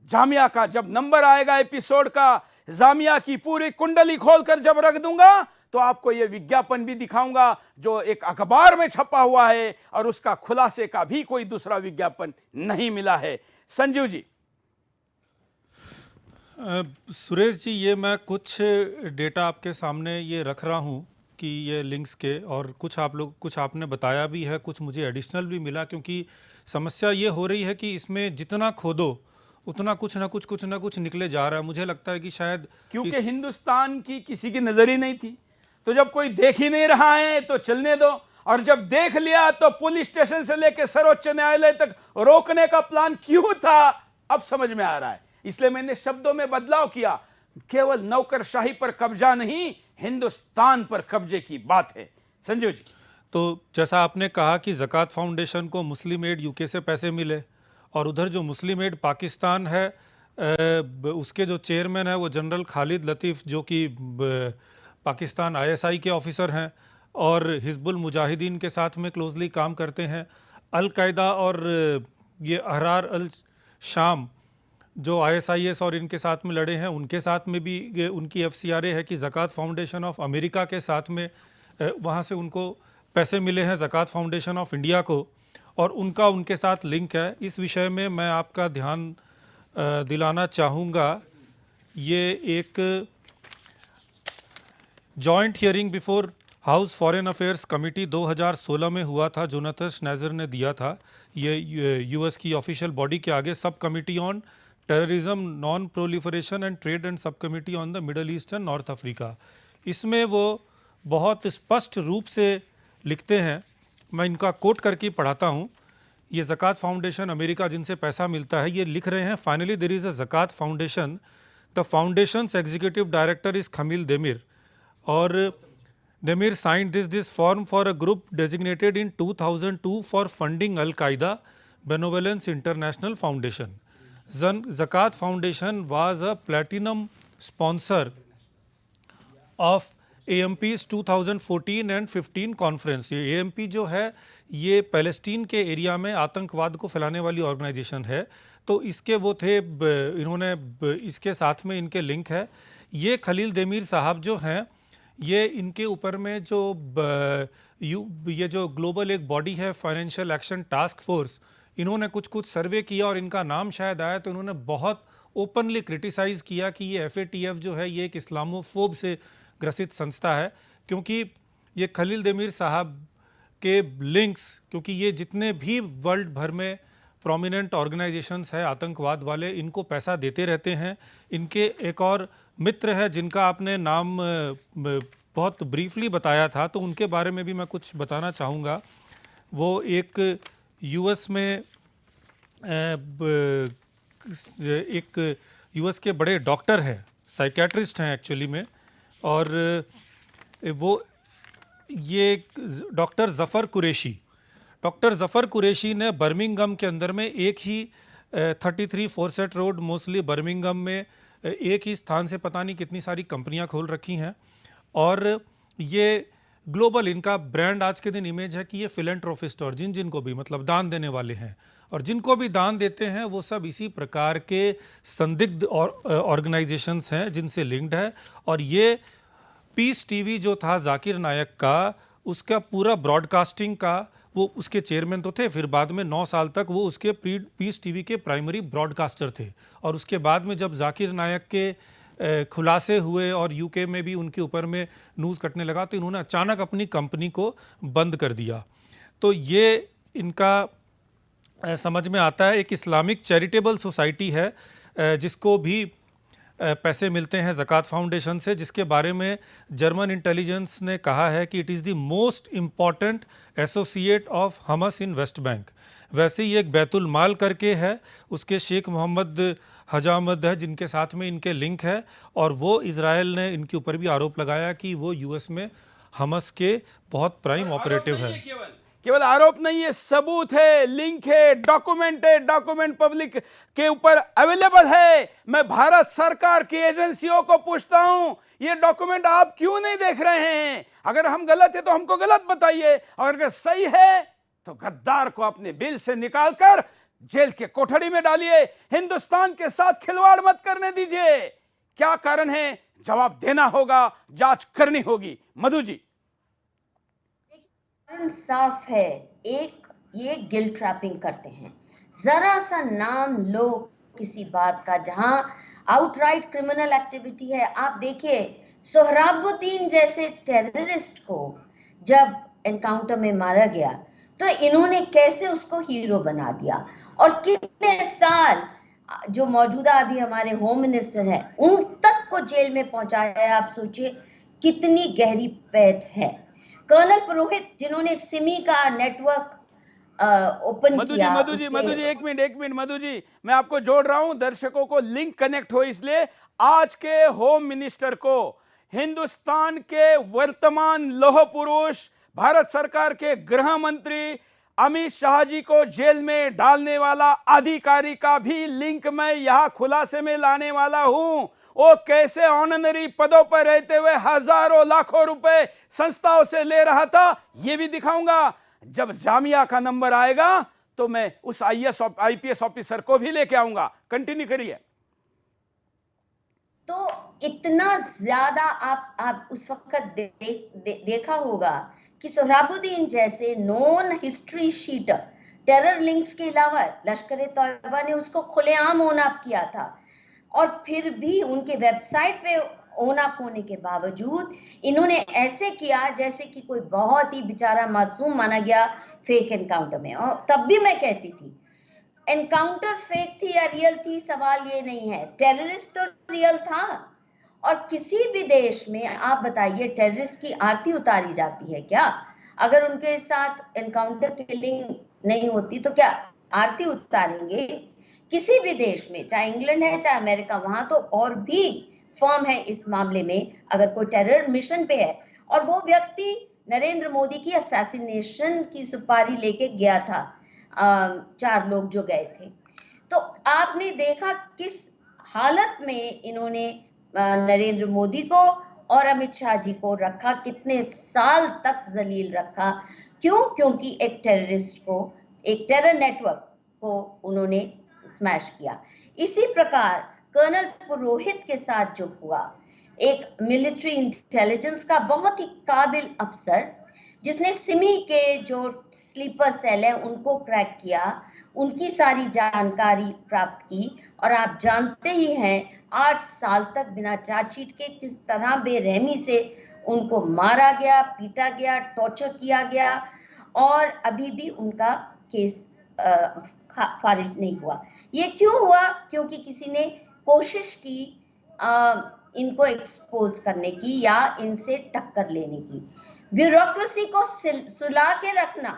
जामिया का जब नंबर आएगा एपिसोड का, जामिया की पूरी कुंडली खोलकर जब रख दूंगा तो आपको यह विज्ञापन भी दिखाऊंगा जो एक अखबार में छपा हुआ है, और उसका खुलासे का भी कोई दूसरा विज्ञापन नहीं मिला है। संजीव जी। सुरेश जी, ये मैं कुछ डेटा आपके सामने ये रख रहा हूँ कि ये लिंक्स के, और कुछ आपने बताया भी है, कुछ मुझे एडिशनल भी मिला, क्योंकि समस्या ये हो रही है कि इसमें जितना खोदो उतना कुछ ना कुछ निकले जा रहा है। मुझे लगता है कि शायद क्योंकि हिंदुस्तान की किसी की नजर ही नहीं थी, तो जब कोई देख ही नहीं रहा है तो चलने दो, और जब देख लिया तो पुलिस स्टेशन से लेकर सर्वोच्च न्यायालय तक रोकने का प्लान क्यों था, अब समझ में आ रहा है। इसलिए मैंने शब्दों में बदलाव किया। केवल नौकरशाही पर कब्जा नहीं, हिंदुस्तान पर कब्जे की बात है। संजीव जी। तो जैसा आपने कहा कि ज़कात फाउंडेशन को मुस्लिम एड यूके से पैसे मिले, और उधर जो मुस्लिम एड पाकिस्तान है उसके जो चेयरमैन है वो जनरल खालिद लतीफ़, जो कि पाकिस्तान ISI के ऑफिसर हैं और हिजबुल मुजाहिदीन के साथ में क्लोजली काम करते हैं। अल-कायदा और ये अहरार अल शाम जो ISIS और इनके साथ में लड़े हैं, उनके साथ में भी उनकी FCRA है कि ज़कात फाउंडेशन ऑफ अमेरिका के साथ में वहाँ से उनको पैसे मिले हैं ज़कात फाउंडेशन ऑफ इंडिया को, और उनका उनके साथ लिंक है। इस विषय में मैं आपका ध्यान दिलाना चाहूँगा। ये एक joint hearing before house foreign affairs committee 2016 में हुआ था, जोनाथन स्नेजर ने दिया था। ये US की ऑफिशियल बॉडी के आगे subcommittee on terrorism, non proliferation and trade and subcommittee on the Middle East and North Africa. इसमें वो बहुत स्पष्ट रूप से लिखते हैं, मैं इनका कोट करके पढ़ाता हूँ। ये ज़कात फाउंडेशन अमेरिका जिनसे पैसा मिलता है, ये लिख रहे हैं, finally there is a Zakat Foundation, the foundation's executive director is Khalil Demir, और Demir signed this form for a group designated in 2002 for funding al Qaeda Benevolence International Foundation. Zakat Foundation was a platinum sponsor of AMP's 2014 and 15 conference. ये AMP जो है ये Palestine के area में आतंकवाद को फैलाने वाली ऑर्गेनाइजेशन है, तो इसके वो थे, इन्होंने इसके साथ में इनके लिंक है। ये खलील देमीर साहब जो हैं, ये इनके ऊपर में जो ये जो ग्लोबल एक बॉडी है फाइनेंशियल एक्शन टास्क फोर्स, इन्होंने कुछ कुछ सर्वे किया और इनका नाम शायद आया तो इन्होंने बहुत ओपनली क्रिटिसाइज़ किया कि ये FATF जो है ये एक इस्लामोफोब से ग्रसित संस्था है, क्योंकि ये खलील देमीर साहब के लिंक्स, क्योंकि ये जितने भी वर्ल्ड भर में प्रोमिनेंट ऑर्गेनाइजेशंस है आतंकवाद वाले, इनको पैसा देते रहते हैं। इनके एक और मित्र है जिनका आपने नाम बहुत ब्रीफली बताया था, तो उनके बारे में भी मैं कुछ बताना चाहूँगा। वो एक यूएस के बड़े डॉक्टर हैं, साइकेट्रिस्ट हैं एक्चुअली में, और वो ये डॉक्टर ज़फ़र कुरैशी ने बर्मिंघम के अंदर में एक ही 33 फॉरसेट रोड मोस्टली बर्मिंघम में एक ही स्थान से पता नहीं कितनी सारी कंपनियां खोल रखी हैं, और ये ग्लोबल इनका ब्रांड आज के दिन इमेज है कि ये फिलेंट्रोफिस्ट, और जिनको भी मतलब दान देने वाले हैं, और जिनको भी दान देते हैं वो सब इसी प्रकार के संदिग्ध और ऑर्गेनाइजेशंस हैं जिनसे लिंक्ड है। और ये पीस टीवी जो था जाकिर नायक का, उसका पूरा ब्रॉडकास्टिंग का वो उसके चेयरमैन तो थे, फिर बाद में 9 साल तक वो उसके पीस टीवी के प्राइमरी ब्रॉडकास्टर थे। और उसके बाद में जब जाकिर नायक के खुलासे हुए और यूके में भी उनके ऊपर में न्यूज़ कटने लगा, तो इन्होंने अचानक अपनी कंपनी को बंद कर दिया। तो ये इनका समझ में आता है एक इस्लामिक चैरिटेबल सोसाइटी है जिसको भी पैसे मिलते हैं ज़कात फाउंडेशन से, जिसके बारे में जर्मन इंटेलिजेंस ने कहा है कि it is the most important associate of Hamas in West Bank. वैसे ही एक बैतुल माल करके है, उसके शेख मोहम्मद हजामद है जिनके साथ में इनके लिंक है, और वो इजराइल ने इनके ऊपर भी आरोप लगाया कि वो यूएस में हमस के बहुत प्राइम ऑपरेटिव है। केवल आरोप नहीं है, सबूत है, लिंक है, डॉक्यूमेंट है, डॉक्यूमेंट पब्लिक के ऊपर अवेलेबल है। मैं भारत सरकार की एजेंसियों को पूछता हूं, ये डॉक्यूमेंट आप क्यों नहीं देख रहे हैं? अगर हम गलत है तो हमको गलत बताइए, और अगर सही है तो गद्दार को अपने बिल से निकालकर जेल के कोठरी में डालिए। हिंदुस्तान के साथ खिलवाड़ मत करने दीजिए। क्या कारण है, जवाब देना होगा, जांच करनी होगी। मधु जी। साफ है, एक ये गिल्ट ट्रैपिंग करते हैं। जरा सा नाम लो किसी बात का जहां आउटराइट क्रिमिनल एक्टिविटी है। आप देखिए, सोहराबुद्दीन जैसे टेररिस्ट को जब एनकाउंटर में मारा गया तो इन्होंने कैसे उसको हीरो बना दिया, और कितने साल जो मौजूदा अभी हमारे होम मिनिस्टर हैं उन तक को जेल में पहुंचाया। आप सोचिए कितनी गहरी पैठ है। कर्नल पुरोहित जिन्होंने सिमी का नेटवर्क ओपन किया। मधु जी एक मिनट मधु जी, मैं आपको जोड़ रहा हूं, दर्शकों को लिंक कनेक्ट हो इसलिए। आज के होम मिनिस्टर को हिंदुस्तान के वर्तमान लौह पुरुष, भारत सरकार के गृह मंत्री अमित शाह जी को जेल में डालने वाला अधिकारी का भी लिंक मैं यहां खुलासे में लाने वाला हूं। वो कैसे ऑनररी पदों पर रहते हुए हजारों लाखों रुपए संस्थाओं से ले रहा था, ये भी दिखाऊंगा। जब जामिया का नंबर आएगा तो मैं उस IPS ऑफिसर को भी लेके आऊंगा। कंटिन्यू करिए। तो इतना ज्यादा आप उस वक्त देखा होगा कि सोहराबुद्दीन जैसे non history sheeter, terror links के अलावा लश्कर ए तौयबा ने उसको खुलेआम ओन अप किया था, और फिर भी उनके वेबसाइट पे ओन अप होने के बावजूद इन्होंने ऐसे किया जैसे कि कोई बहुत ही बेचारा मासूम माना गया फेक एनकाउंटर में। और तब भी मैं कहती थी एनकाउंटर फेक थी या रियल थी, सवाल ये नहीं है, टेररिस्ट तो रियल था। और किसी भी देश में आप बताइए टेररिस्ट की आरती उतारी जाती है क्या? अगर उनके साथ एनकाउंटर किलिंग नहीं होती तो क्या आरती उतारेंगे? किसी भी देश में, चाहे इंग्लैंड है चाहे अमेरिका, वहां तो और भी फर्म है इस मामले में। अगर कोई टेरर मिशन पे है और वो व्यक्ति नरेंद्र मोदी की असैसिनेशन की सुपारी लेके गया था, 4 लोग जो गए थे, तो आपने देखा किस हालत में इन्होंने नरेंद्र मोदी को और अमित शाह जी को रखा, कितने साल तक जलील रखा। क्यों? क्योंकि एक टेररिस्ट को, एक टेरर नेटवर्क को उन्होंने स्मैश किया। इसी प्रकार कर्नल पुरोहित के साथ जो हुआ, एक मिलिट्री इंटेलिजेंस का बहुत ही काबिल अफसर जिसने सिमी के जो स्लीपर सेल है उनको क्रैक किया, उनकी सारी जानकारी प्राप्त की। और आप जानते ही हैं 8 साल तक बिना चार्जशीट के किस तरह बेरहमी से उनको मारा गया, पीटा गया, टॉर्चर किया गया, और अभी भी उनका केस खारिज नहीं हुआ। ये क्यों हुआ? क्योंकि किसी ने कोशिश की इनको एक्सपोज करने की या इनसे टक्कर लेने की। ब्यूरोक्रेसी को सुला के रखना,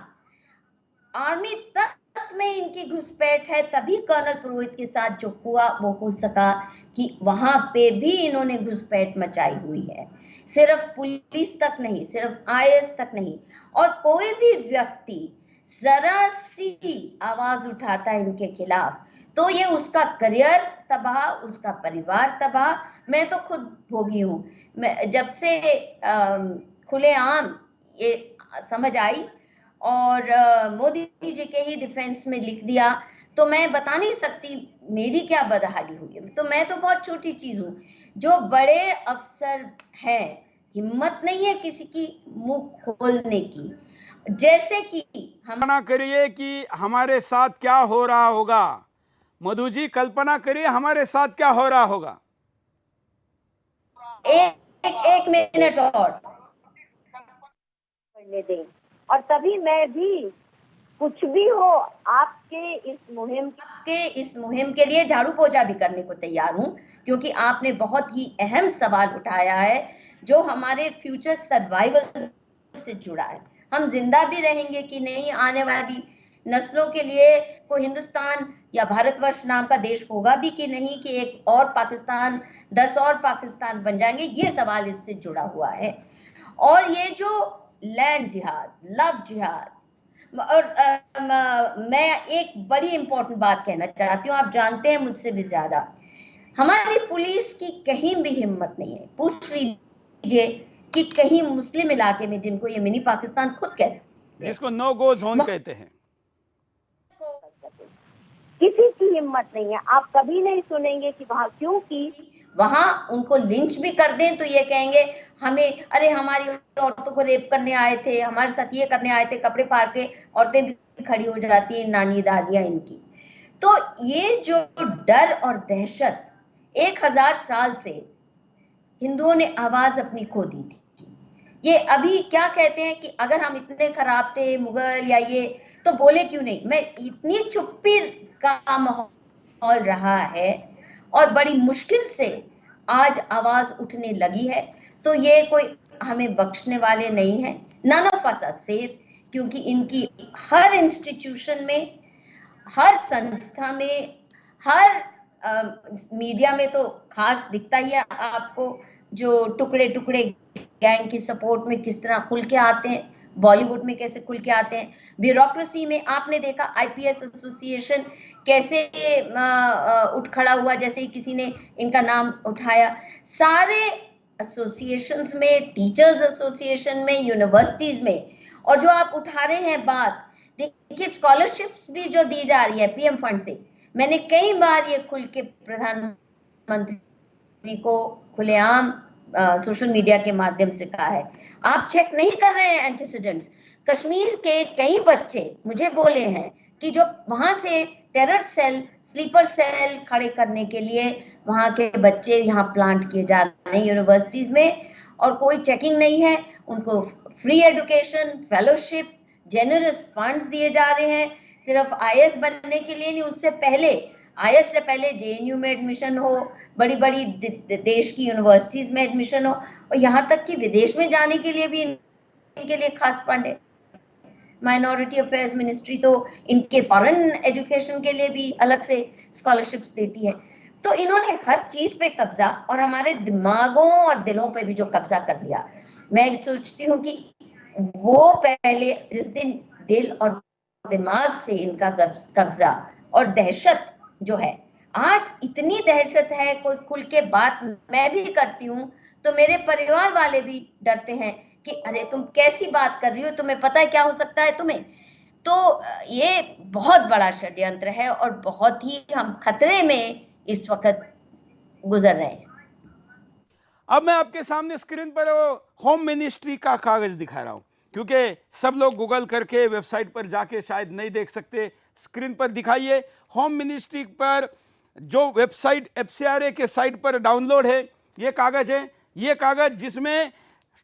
आर्मी तक में इनकी घुसपैठ है, तभी कर्नल पुरोहित के साथ जो हुआ वो हो सका कि वहां पे भी इन्होंने घुसपैठ मचाई हुई है। सिर्फ पुलिस तक नहीं, सिर्फ आईएएस तक नहीं, और कोई भी व्यक्ति जरा सी आवाज उठाता है इनके खिलाफ तो ये उसका करियर तबाह, उसका परिवार तबाह। मैं तो खुद भोगी हूं। मैं जब से खुलेआम ये समझ आई और मोदी जी के ही डिफेंस में लिख दिया, तो मैं बता नहीं सकती मेरी क्या बदहाली हुई है। तो मैं तो बहुत छोटी चीज हूँ। जो बड़े अफसर हैं, हिम्मत नहीं है किसी की मुंह खोलने की। जैसे कि हम कल्पना करिए कि हमारे साथ क्या हो रहा होगा। मधु जी, कल्पना करिए हमारे साथ क्या हो रहा होगा। एक मिनट और करने दें, और तभी मैं भी कुछ भी हो आपके इस मुहिम के लिए झाड़ू पोछा भी करने को तैयार हूं, क्योंकि आपने बहुत ही अहम सवाल उठाया है जो हमारे फ्यूचर सर्वाइवल से जुड़ा है। हम जिंदा भी रहेंगे कि नहीं, आने वाली नस्लों के लिए कोई हिंदुस्तान या भारतवर्ष नाम का देश होगा भी कि नहीं, कि एक और पाकिस्तान, 10 और पाकिस्तान बन जाएंगे, ये सवाल इससे जुड़ा हुआ है। और ये जो लैंड जिहाद, लव जिहाद, और मैं एक बड़ी इंपॉर्टेंट बात कहना चाहती हूँ, आप जानते हैं मुझसे भी ज्यादा, हमारी पुलिस की कहीं भी हिम्मत नहीं है। पूछ लीजिए कि कहीं मुस्लिम इलाके में, जिनको ये मिनी पाकिस्तान खुद कहते हैं, जिसको नो गो जोन कहते हैं, किसी की हिम्मत नहीं है। आप कभी नहीं सुनेंगे कि वहां, क्योंकि वहां उनको लिंच भी कर दें तो ये कहेंगे हमें, अरे हमारी औरतों को रेप करने आए थे, हमारे साथ ये करने आए थे, कपड़े फाड़ के औरतें भी खड़ी हो जाती हैं, नानी दादियां इनकी। तो ये जो डर और दहशत 1000 साल से हिंदुओं ने आवाज अपनी खो दी थी, ये अभी क्या कहते हैं कि अगर हम इतने खराब थे मुगल या ये, तो बोले क्यों नहीं। मैं इतनी चुप्पी का माहौल रहा है और बड़ी मुश्किल से आज आवाज उठने लगी है, तो ये कोई हमें बख्शने वाले नहीं है। None of us are safe, क्योंकि इनकी हर इंस्टीट्यूशन में, हर संस्था में, हर मीडिया में तो खास दिखता ही है आपको, जो टुकड़े टुकड़े गैंग की सपोर्ट में किस तरह खुल के आते हैं, बॉलीवुड में कैसे खुल के आते हैं, ब्यूरोक्रेसी में आपने देखा आईपीएस एसोसिएशन कैसे उठ खड़ा हुआ, जैसे ही किसी ने इनका नाम उठाया। सारे एसोसिएशंस में, टीचर्स एसोसिएशन में, यूनिवर्सिटीज में, और जो आप उठा रहे हैं बात, देखिए स्कॉलरशिप्स भी जो दी जा रही है पीएम फंड से, मैंने कई बार ये खुल के प्रधानमंत्री को खुलेआम सोशल मीडिया के माध्यम से कहा है, आप चेक नहीं कर रहे हैं एंटीसीडेंट्स। कश्मीर के कई बच्चे मुझे बोले हैं कि जो वहां से टेरर सेल, स्लीपर सेल खड़े करने के लिए वहां के बच्चे यहाँ प्लांट किए जा रहे हैं यूनिवर्सिटीज में, और कोई चेकिंग नहीं है। उनको free education, fellowship, generous funds दिए जा रहे हैं, सिर्फ आईएएस बनने के लिए नहीं, उससे पहले, आईएएस से पहले जेएनयू में एडमिशन हो, बड़ी बड़ी देश की यूनिवर्सिटीज में एडमिशन हो, और यहाँ तक कि विदेश में जाने के लिए भी इनके लिए खास फंड है। माइनॉरिटी अफेयर्स मिनिस्ट्री तो इनके फॉरेन एजुकेशन के लिए भी अलग से स्कॉलरशिप्स देती है। तो इन्होंने हर चीज पे कब्जा, और हमारे दिमागों और दिलों पे भी जो कब्जा कर लिया, मैं सोचती हूँ कि वो पहले जिस दिन दिल और दिमाग से इनका कब्जा और दहशत जो है, आज इतनी दहशत है, कोई खुल के बात मैं भी करती हूँ तो मेरे परिवार वाले भी डरते हैं कि अरे तुम कैसी बात कर रही हो, तुम्हें पता है क्या हो सकता है तुम्हें। तो ये बहुत बड़ा षड्यंत्र है और बहुत ही हम खतरे में इस वक्त गुजर रहे हैं। अब मैं आपके सामने स्क्रीन पर होम मिनिस्ट्री का कागज दिखा रहा हूं। क्योंकि सब लोग गूगल करके वेबसाइट पर जाके शायद नहीं देख सकते, स्क्रीन पर दिखाइए। होम मिनिस्ट्री पर जो वेबसाइट FCRA के साइट पर डाउनलोड है ये कागज है, ये कागज जिसमें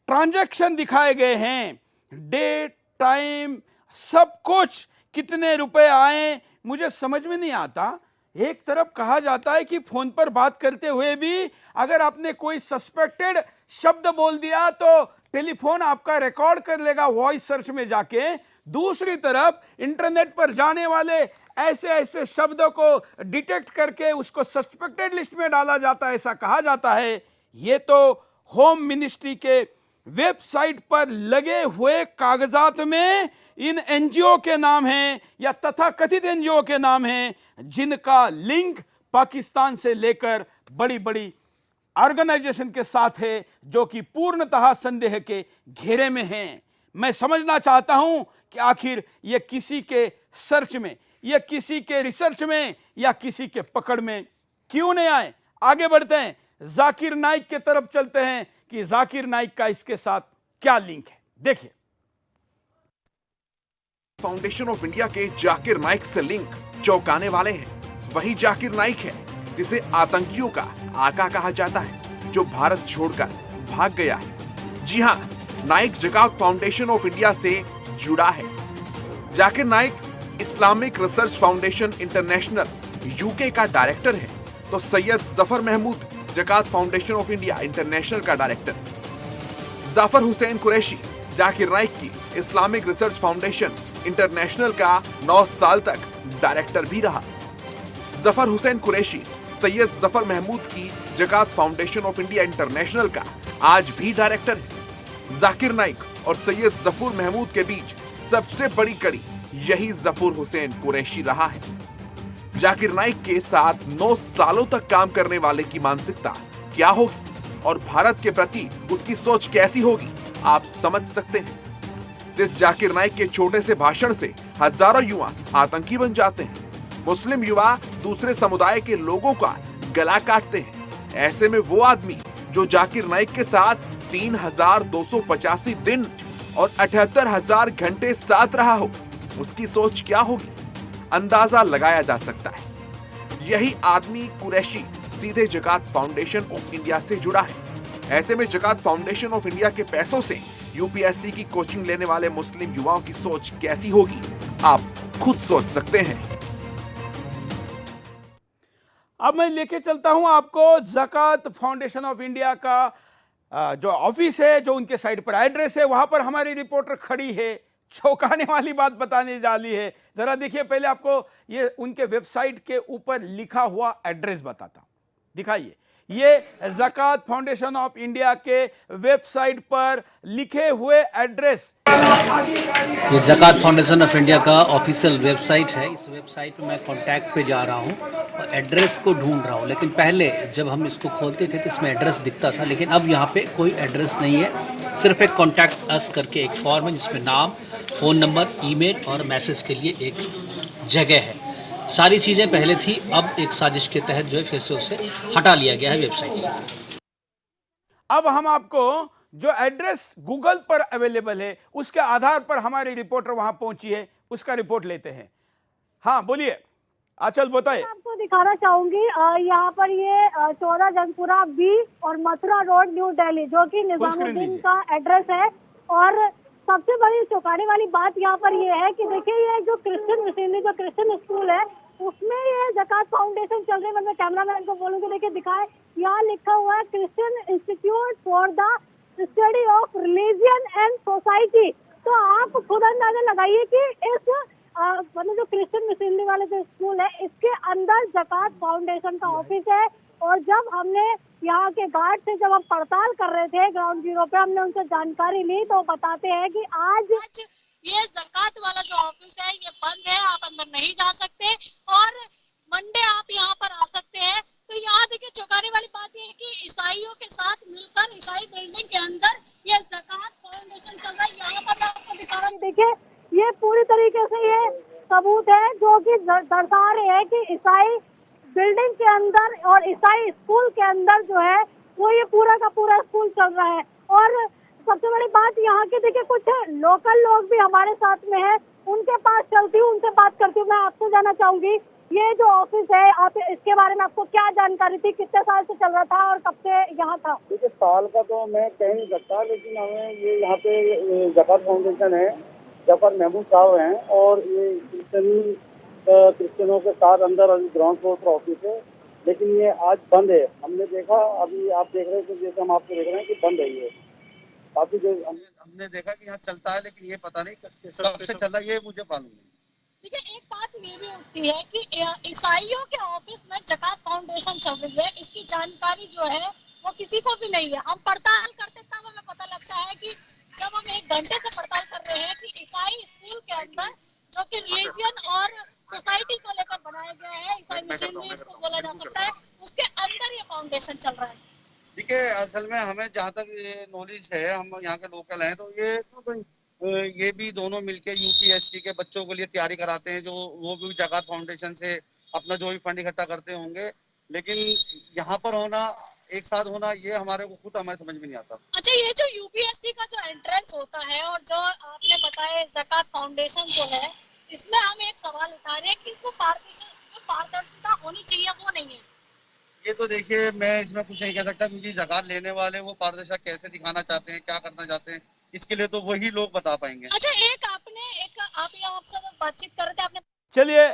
ट्रांजैक्शन दिखाए गए हैं, डेट, टाइम, सब कुछ, कितने रुपए आए। मुझे समझ में नहीं आता, एक तरफ कहा जाता है कि फोन पर बात करते हुए भी अगर आपने कोई सस्पेक्टेड शब्द बोल दिया तो टेलीफोन आपका रिकॉर्ड कर लेगा वॉइस सर्च में जाके, दूसरी तरफ इंटरनेट पर जाने वाले ऐसे ऐसे शब्दों को डिटेक्ट करके उसको सस्पेक्टेड लिस्ट में डाला जाता है, ऐसा कहा जाता है। ये तो होम मिनिस्ट्री के वेबसाइट पर लगे हुए कागजात में इन एनजीओ के नाम हैं या तथाकथित एनजीओ के नाम हैं जिनका लिंक पाकिस्तान से लेकर बड़ी बड़ी ऑर्गेनाइजेशन के साथ है जो कि पूर्णतः संदेह के घेरे में हैं। मैं समझना चाहता हूं कि आखिर ये किसी के सर्च में, ये किसी के रिसर्च में या किसी के पकड़ में क्यों नहीं आए। आगे बढ़ते हैं, जाकिर नाइक के तरफ चलते हैं कि जाकिर नाइक का इसके साथ क्या लिंक है, देखिए। फाउंडेशन ऑफ इंडिया के जाकिर नाइक से लिंक चौंकाने वाले हैं। वही जाकिर नाइक है जिसे आतंकियों का आका कहा जाता है, जो भारत छोड़कर भाग गया है। जी हां, नाइक जकात फाउंडेशन ऑफ इंडिया से जुड़ा है। Zakir Naik Islamic research foundation international UK का डायरेक्टर है, तो सैयद जफर महमूद जकात फाउंडेशन ऑफ इंडिया इंटरनेशनल का डायरेक्टर। जाफर हुसैन कुरैशी जाकिर नाइक की इस्लामिक रिसर्च फाउंडेशन इंटरनेशनल का 9 साल तक डायरेक्टर भी रहा। जफर हुसैन कुरैशी सैयद जफर महमूद की जकात फाउंडेशन ऑफ इंडिया इंटरनेशनल का आज भी डायरेक्टर है। जाकिर नाइक और सैयद जफर महमूद के बीच सबसे बड़ी कड़ी यही जफर हुसैन कुरैशी रहा है। जाकिर नाइक के साथ 9 सालों तक काम करने वाले की मानसिकता क्या होगी और भारत के प्रति उसकी सोच कैसी होगी, आप समझ सकते हैं। जिस जाकिर नाइक के छोटे से भाषण से हजारों युवा आतंकी बन जाते हैं। मुस्लिम युवा दूसरे समुदाय के लोगों का गला काटते हैं। ऐसे में वो आदमी जो जाकिर नाइक के साथ 3285 दिन और 78,000 घंटे साथ रहा हो, उसकी सोच क्या होगी, अंदाजा लगाया जा सकता है। यही आदमी कुरैशी सीधे जकात फाउंडेशन ऑफ इंडिया से जुड़ा है। ऐसे में जकात फाउंडेशन ऑफ इंडिया के पैसों से यूपीएससी की कोचिंग लेने वाले मुस्लिम युवाओं की सोच कैसी होगी, आप खुद सोच सकते हैं। अब मैं लेके चलता हूं आपको जकात फाउंडेशन ऑफ इंडिया का जो ऑफिस है, जो उनके साइट पर एड्रेस है, वहां पर हमारी रिपोर्टर खड़ी है, चौंकाने वाली बात बताने वाली है। जरा देखिए, पहले आपको ये उनके वेबसाइट के ऊपर लिखा हुआ एड्रेस बताता हूं, दिखाइए। ये जकात फाउंडेशन ऑफ इंडिया के वेबसाइट पर लिखे हुए एड्रेस। ये जकात फाउंडेशन ऑफ इंडिया का ऑफिशियल वेबसाइट है। इस वेबसाइट पे मैं कांटेक्ट पे जा रहा हूँ और एड्रेस को ढूंढ रहा हूँ। लेकिन पहले जब हम इसको खोलते थे तो इसमें एड्रेस दिखता था, लेकिन अब यहाँ पे कोई एड्रेस नहीं है। सिर्फ एक कॉन्टैक्ट अस करके एक फॉर्म है जिसमें नाम, फ़ोन नंबर, ईमेल और मैसेज के लिए एक जगह है। सारी चीज़ें पहले थी, अब एक साजिश के तहत जो है फिर से उसे हटा लिया गया है वेबसाइट से। अब हम आपको जो एड्रेस गूगल पर अवेलेबल है उसके आधार पर हमारी रिपोर्टर वहां पहुंची है, उसका रिपोर्ट लेते हैं। हाँ बोलिए आंचल, बताइए। आपको दिखाना चाहूंगी यहाँ पर ये 14 जनपुरा बी और मथुरा रोड, न्यू दिल्ली, जो कि निजामुद्दीन का एड्रेस है। और सबसे बड़ी चौंकाने वाली बात यहाँ पर ये है कि देखिए, ये जो क्रिश्चियन मिशनरी, जो क्रिश्चियन स्कूल है, उसमें ये जकात फाउंडेशन चल रही है। मैं कैमरामैन को बोलूंगी, देखिए दिखाए, यहाँ लिखा हुआ है Christian institute for the study of religion and society. तो आप खुद अंदाजा लगाइए कि इस मतलब जो क्रिश्चियन मिशनरी वाले जो स्कूल है, इसके अंदर जकात फाउंडेशन का ऑफिस है। और जब हमने यहाँ के गार्ड से जब हम पड़ताल कर रहे थे ग्राउंड जीरो पे, हमने उनसे जानकारी ली तो बताते हैं कि आज ये जकात वाला जो ऑफिस है ये बंद है, आप अंदर नहीं जा सकते और मंडे आप यहाँ पर आ सकते हैं। तो यहाँ देखिए, चौंकाने वाली बात ये है कि ईसाइयों के साथ मिलकर ईसाई बिल्डिंग के अंदर ये जकात फाउंडेशन चल रहा है। यहाँ पर मैं आपको दिखा रहा हूँ, देखिए ये पूरी तरीके से ये सबूत है जो कि दर्शा रहे हैं कि ईसाई बिल्डिंग के अंदर और ईसाई स्कूल के अंदर जो है वो ये पूरा का पूरा स्कूल चल रहा है। और सबसे बड़ी बात यहाँ की देखिए, कुछ लोकल लोग भी हमारे साथ में है, उनके पास चलती हूँ, उनसे बात करती हूँ। मैं आपसे जानना चाहूंगी, ये जो ऑफिस है, आप इसके बारे में आपको क्या जानकारी थी, कितने साल से चल रहा था और कब से यहाँ था? देखिए, साल का तो मैं कह नहीं सकता, लेकिन हमें ये यहाँ पे जकात फाउंडेशन है, जफर महमूद साहब हैं, और ये क्रिश्चियनों के साथ अंदर ग्राउंड फ्लोर पर ऑफिस है, लेकिन ये आज बंद है। हमने देखा, अभी आप देख रहे थे, जैसे हम आपको देख रहे हैं कि बंद है ये। काफी देर हमने देखा कि यहाँ चलता है, लेकिन ये पता नहीं कब से चल रहा है, ये मुझे मालूम नहीं। देखिए, एक बात ये भी उठती है कि ईसाइयों के ऑफिस में जकात फाउंडेशन चल रही है, इसकी जानकारी जो है वो किसी को भी नहीं है। हम पड़ताल करते तब हमें पता लगता है कि जब हम 1 घंटे से पड़ताल कर रहे हैं कि ईसाई स्कूल के अंदर, जो कि रिलीजन और सोसाइटी को लेकर बनाया गया है, ईसाई मिशन भी इसको बोला जा सकता है, उसके अंदर ये फाउंडेशन चल रहा है। देखिए, असल में हमें जहाँ तक ये नॉलेज है, हम यहाँ के लोकल हैं, तो ये भी दोनों मिलके यूपीएससी के बच्चों के लिए तैयारी कराते हैं, जो वो भी जकात फाउंडेशन से अपना जो भी फंड इकट्ठा करते होंगे, लेकिन यहाँ पर होना, एक साथ होना, ये हमारे को खुद हमें समझ में नहीं आता। अच्छा, ये जो यूपीएससी का जो एंट्रेंस होता है और जो आपने बताया जकात फाउंडेशन जो है, इसमें हम एक सवाल उठा रहे हैं कि इसको पारदर्शिता होनी चाहिए, वो नहीं है। ये तो देखिए, मैं इसमें कुछ नहीं कह सकता, क्योंकि जकात लेने वाले वो पारदर्शिता कैसे दिखाना चाहते हैं, क्या करना चाहते हैं, इसके लिए तो वही लोग बता पाएंगे। अच्छा, आप आपसे बातचीत कर रहे थे, आपने। चलिए,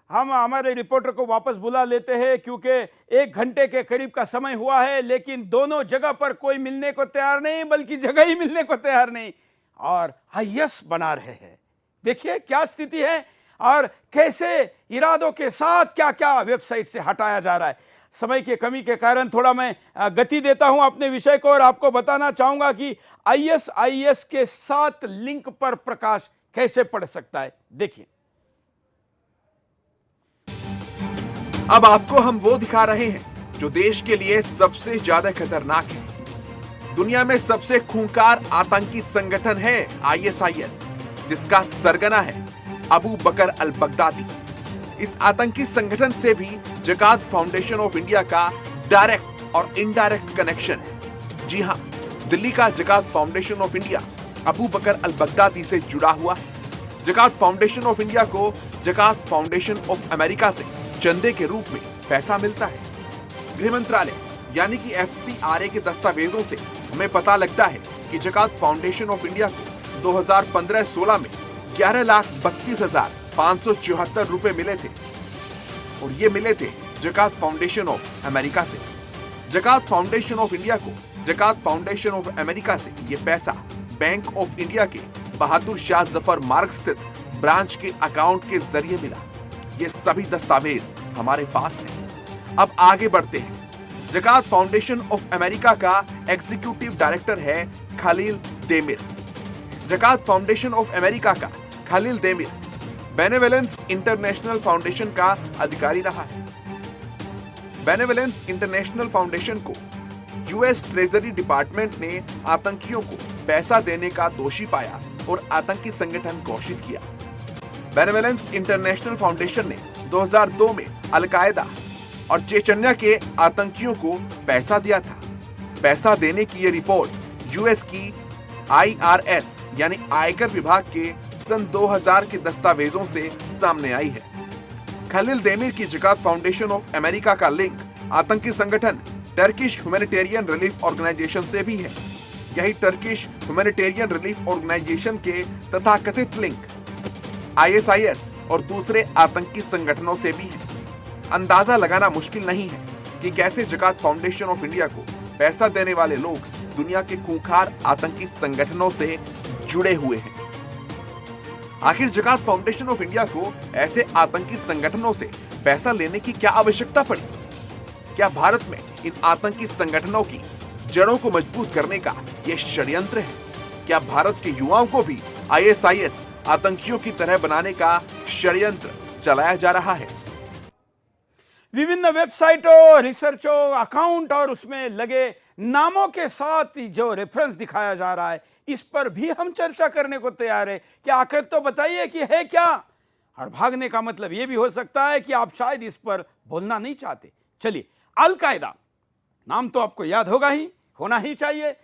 हम हमारे रिपोर्टर को वापस बुला लेते हैं, क्योंकि 1 घंटे के करीब का समय हुआ है, लेकिन दोनों जगह पर कोई मिलने को तैयार नहीं, बल्कि जगह ही मिलने को तैयार नहीं, और हाइयस बना रहे हैं। देखिए क्या स्थिति है और कैसे इरादों के साथ क्या क्या वेबसाइट से हटाया जा रहा है। समय की कमी के कारण थोड़ा मैं गति देता हूं अपने विषय को, और आपको बताना चाहूंगा कि ISIS के 7 लिंक पर प्रकाश कैसे पड़ सकता है। देखिए, अब आपको हम वो दिखा रहे हैं जो देश के लिए सबसे ज्यादा खतरनाक है। दुनिया में सबसे खूंखार आतंकी संगठन है ISIS, जिसका सरगना है अबू बकर अल बगदादी। इस आतंकी संगठन से भी जकात फाउंडेशन ऑफ इंडिया का डायरेक्ट और इनडायरेक्ट कनेक्शन है। जी हां, दिल्ली का Zakat Foundation of India Abu Bakr al Baghdadi से जुड़ा हुआ है। जकात फाउंडेशन ऑफ इंडिया को जकात फाउंडेशन ऑफ अमेरिका से चंदे के रूप में पैसा मिलता है। गृह मंत्रालय यानी कि FCRA के दस्तावेजों से हमें पता लगता है कि जकात फाउंडेशन ऑफ इंडिया को 2015-16 में 11,32,574 रुपए मिले थे, और ये मिले थे जकात फाउंडेशन ऑफ अमेरिका से। जकात फाउंडेशन ऑफ इंडिया को जकात फाउंडेशन ऑफ अमेरिका से ये पैसा बैंक ऑफ इंडिया के बहादुर शाह जफर मार्ग स्थित ब्रांच के अकाउंट के जरिए मिला। ये सभी दस्तावेज हमारे पास हैं। अब आगे बढ़ते हैं। जकात फाउंडेशन ऑफ अमेरिका का एग्जीक्यूटिव डायरेक्टर है खलील देमिर। जकात फाउंडेशन ऑफ अमेरिका का खलील देमिर बेनेवोलेंस इंटरनेशनल फाउंडेशन का अधिकारी रहा है। बेनेवोलेंस इंटरनेशनल फाउंडेशन को US ट्रेजरी डिपार्टमेंट ने आतंकियों को पैसा देने का दोषी पाया और आतंकी संगठन घोषित किया। बेनेवोलेंस इंटरनेशनल फाउंडेशन ने 2002 में अल-कायदा और चेचन्या के आतंकियों को पैसा दिया था। पैसा देने की ये रिपोर्ट US की IRS यानी आयकर विभाग के सन 2000 के दस्तावेजों से सामने आई है। खलील देमिर की जकात फाउंडेशन ऑफ अमेरिका का लिंक आतंकी संगठन टर्किश ह्यूमैनिटेरियन रिलीफ ऑर्गेनाइजेशन से भी है। यही टर्किश ह्यूमैनिटेरियन रिलीफ ऑर्गेनाइजेशन के तथाकथित लिंक ISIS और दूसरे आतंकी संगठनों से भी है। अंदाजा लगाना मुश्किल नहीं है कि कैसे जकात फाउंडेशन ऑफ इंडिया को पैसा देने वाले लोग दुनिया के खूंखार आतंकी संगठनों से जुड़े हुए हैं। आखिर जकात फाउंडेशन ऑफ इंडिया को ऐसे आतंकी संगठनों से पैसा लेने की क्या आवश्यकता पड़ी? क्या भारत में इन आतंकी संगठनों की जड़ों को मजबूत करने का यह षड्यंत्र है? क्या भारत के युवाओं को भी ISIS आतंकियों की तरह बनाने का षड्यंत्र चलाया जा रहा है? विभिन्न वेबसाइटों, रिसर्चों, अकाउंट और उसमें लगे नामों के साथ जो रेफरेंस दिखाया जा रहा है, इस पर भी हम चर्चा करने को तैयार है कि आखिर तो बताइए कि है क्या। और भागने का मतलब यह भी हो सकता है कि आप शायद इस पर बोलना नहीं चाहते। चलिए, अल-कायदा नाम तो आपको याद होगा ही, होना ही चाहिए।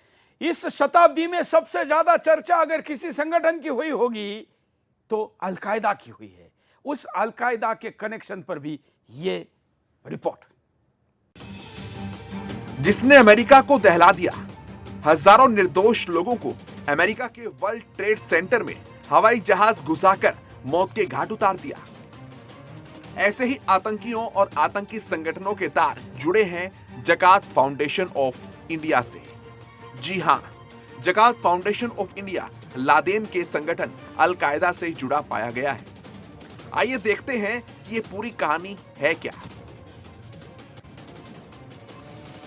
इस शताब्दी में सबसे ज्यादा चर्चा अगर किसी संगठन की हुई होगी तो अल-कायदा की हुई है। उस अल-कायदा के कनेक्शन पर भी ये रिपोर्ट। जिसने अमेरिका को दहला दिया, हजारों निर्दोष लोगों को अमेरिका के वर्ल्ड ट्रेड सेंटर में हवाई जहाज घुसाकर मौत के घाट उतार दिया। ऐसे ही आतंकियों और आतंकी संगठनों के तार जुड़े हैं जकात फाउंडेशन ऑफ इंडिया से। जी हां, जकात फाउंडेशन ऑफ इंडिया लादेन के संगठन अल-कायदा से जुड़ा पाया गया है। आइए देखते हैं कि ये पूरी कहानी है क्या।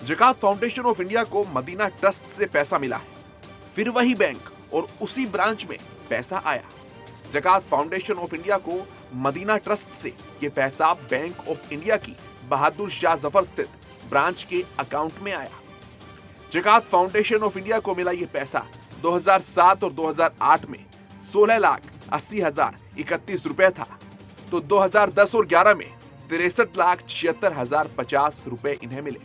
जकात फाउंडेशन ऑफ इंडिया को मदीना ट्रस्ट से पैसा मिला है, फिर वही बैंक और उसी ब्रांच में पैसा आया। जकात फाउंडेशन ऑफ इंडिया को मदीना ट्रस्ट से यह पैसा बैंक ऑफ इंडिया की बहादुर शाह जफर स्थित ब्रांच के अकाउंट में आया। जकात फाउंडेशन ऑफ इंडिया को मिला यह पैसा 2007 और 2008 में 16,80,031 रुपए था, तो 2010 और 11 में 63,76,050 रुपए इन्हें मिले।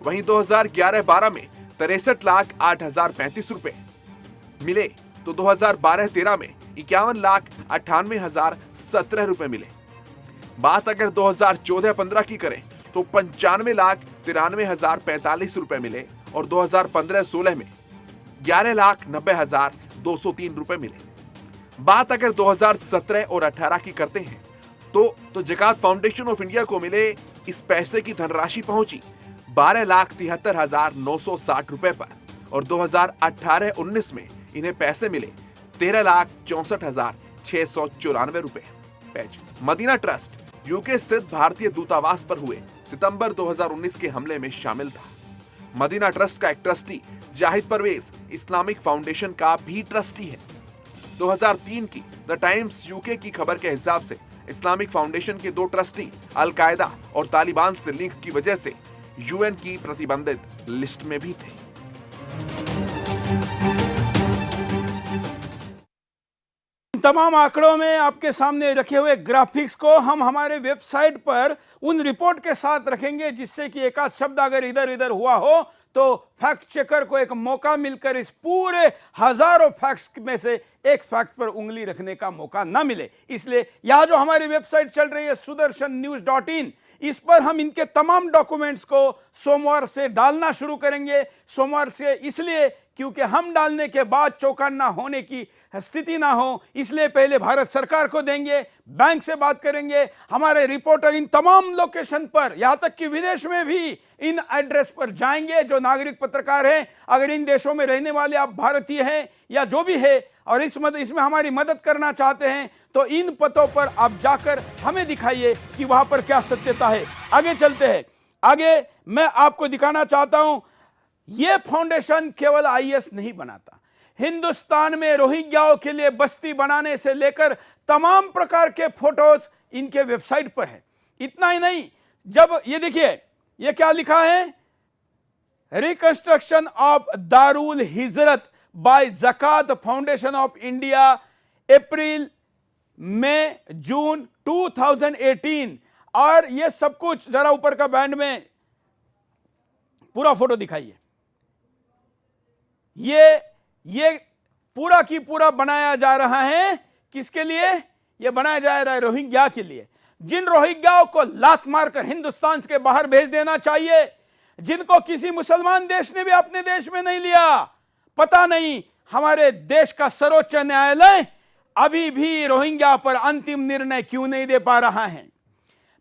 वहीं 2011-12 में 63,08,035 रुपए मिले, तो 2012-13 में 51,98,017 रुपए मिले। बात अगर 2014-15 की करें तो 95,93,045 रुपए मिले और 2015-16 में 11,90,203 रुपए मिले। बात अगर 2017 और 18 की करते हैं तो जकात फाउंडेशन ऑफ इंडिया को मिले इस पैसे की धनराशि पहुंची 12,73,960 रुपए पर और 2018-19 में इन्हें पैसे मिले 13,64,694 रुपए। मदीना ट्रस्ट यूके स्थित भारतीय दूतावास पर हुए सितंबर 2019 के हमले में शामिल था। मदीना ट्रस्ट का एक trustee Zahid Parvez Islamic Foundation का भी ट्रस्टी है। 2003 की द टाइम्स यूके की खबर के हिसाब से इस्लामिक फाउंडेशन के 2 ट्रस्टी अल-कायदा और तालिबान से लिंक की वजह से यूएन की प्रतिबंधित लिस्ट में भी थे। तमाम आंकड़ों में आपके सामने रखे हुए ग्राफिक्स को हम हमारे वेबसाइट पर उन रिपोर्ट के साथ रखेंगे, जिससे कि एक आध शब्द अगर इधर उधर हुआ हो तो फैक्ट चेकर को एक मौका मिलकर इस पूरे हजारों फैक्ट्स में से एक फैक्ट पर उंगली रखने का मौका ना मिले। इसलिए यहां जो हमारी वेबसाइट चल रही है sudarshannews.in, इस पर हम इनके तमाम डॉक्यूमेंट्स को सोमवार से डालना शुरू करेंगे। सोमवार से इसलिए क्योंकि हम डालने के बाद चौकन्ना होने की स्थिति ना हो, इसलिए पहले भारत सरकार को देंगे, बैंक से बात करेंगे। हमारे रिपोर्टर इन तमाम लोकेशन पर, यहां तक कि विदेश में भी इन एड्रेस पर जाएंगे। जो नागरिक पत्रकार हैं, अगर इन देशों में रहने वाले आप भारतीय हैं या जो भी है और इसमें हमारी मदद करना चाहते हैं, तो इन पतों पर आप जाकर हमें दिखाइए कि वहां पर क्या सत्यता है। आगे चलते हैं। आगे मैं आपको दिखाना चाहता हूं, यह फाउंडेशन केवल आईएएस नहीं बनाता। हिंदुस्तान में रोहिंग्याओं के लिए बस्ती बनाने से लेकर तमाम प्रकार के फोटोज इनके वेबसाइट पर है। इतना ही नहीं, जब ये देखिए, ये क्या लिखा है, रिकंस्ट्रक्शन ऑफ दारुल हिजरत बाय जकात फाउंडेशन ऑफ इंडिया अप्रैल मई जून 2018। और ये सब कुछ जरा ऊपर का बैंड में पूरा फोटो दिखाइए। ये पूरा की पूरा बनाया जा रहा है किसके लिए? ये बनाया जा रहा है रोहिंग्या के लिए, जिन रोहिंग्याओं को लात मारकर हिंदुस्तान के बाहर भेज देना चाहिए, जिनको किसी मुसलमान देश ने भी अपने देश में नहीं लिया। पता नहीं हमारे देश का सर्वोच्च न्यायालय अभी भी रोहिंग्या पर अंतिम निर्णय क्यों नहीं दे पा रहा है।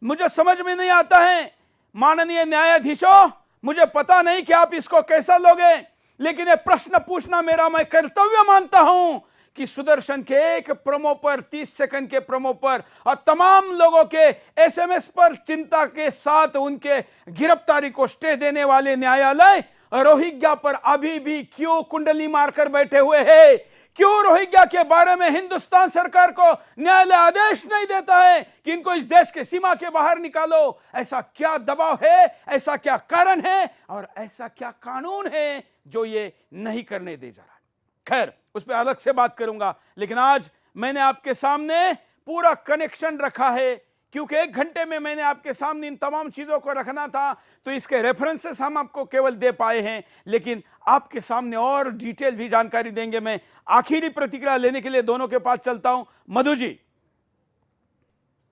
मुझे समझ में नहीं आता है माननीय न्यायाधीशों, मुझे पता नहीं कि आप इसको कैसा लोगे, लेकिन ये प्रश्न पूछना मेरा मैं कर्तव्य मानता हूं कि सुदर्शन के एक प्रोमो पर, 30 सेकंड के प्रोमो पर और तमाम लोगों के एसएमएस पर चिंता के साथ उनके गिरफ्तारी को स्टे देने वाले न्यायालय रोहिंग्या पर अभी भी क्यों कुंडली मारकर बैठे हुए हैं? क्यों रोहिंग्या के बारे में हिंदुस्तान सरकार को न्यायालय आदेश नहीं देता है कि इनको इस देश के सीमा के बाहर निकालो? ऐसा क्या दबाव है, ऐसा क्या कारण है और ऐसा क्या कानून है जो ये नहीं करने दे जा रहा? खैर, उस पर अलग से बात करूंगा, लेकिन आज मैंने आपके सामने पूरा कनेक्शन रखा है क्योंकि 1 घंटे में मैंने आपके सामने इन तमाम चीज़ों को रखना था, तो इसके रेफरेंसेस हम आपको केवल दे पाए हैं, लेकिन आपके सामने और डिटेल भी जानकारी देंगे। मैं आखिरी प्रतिक्रिया लेने के लिए दोनों के पास चलता हूं। मधु जी।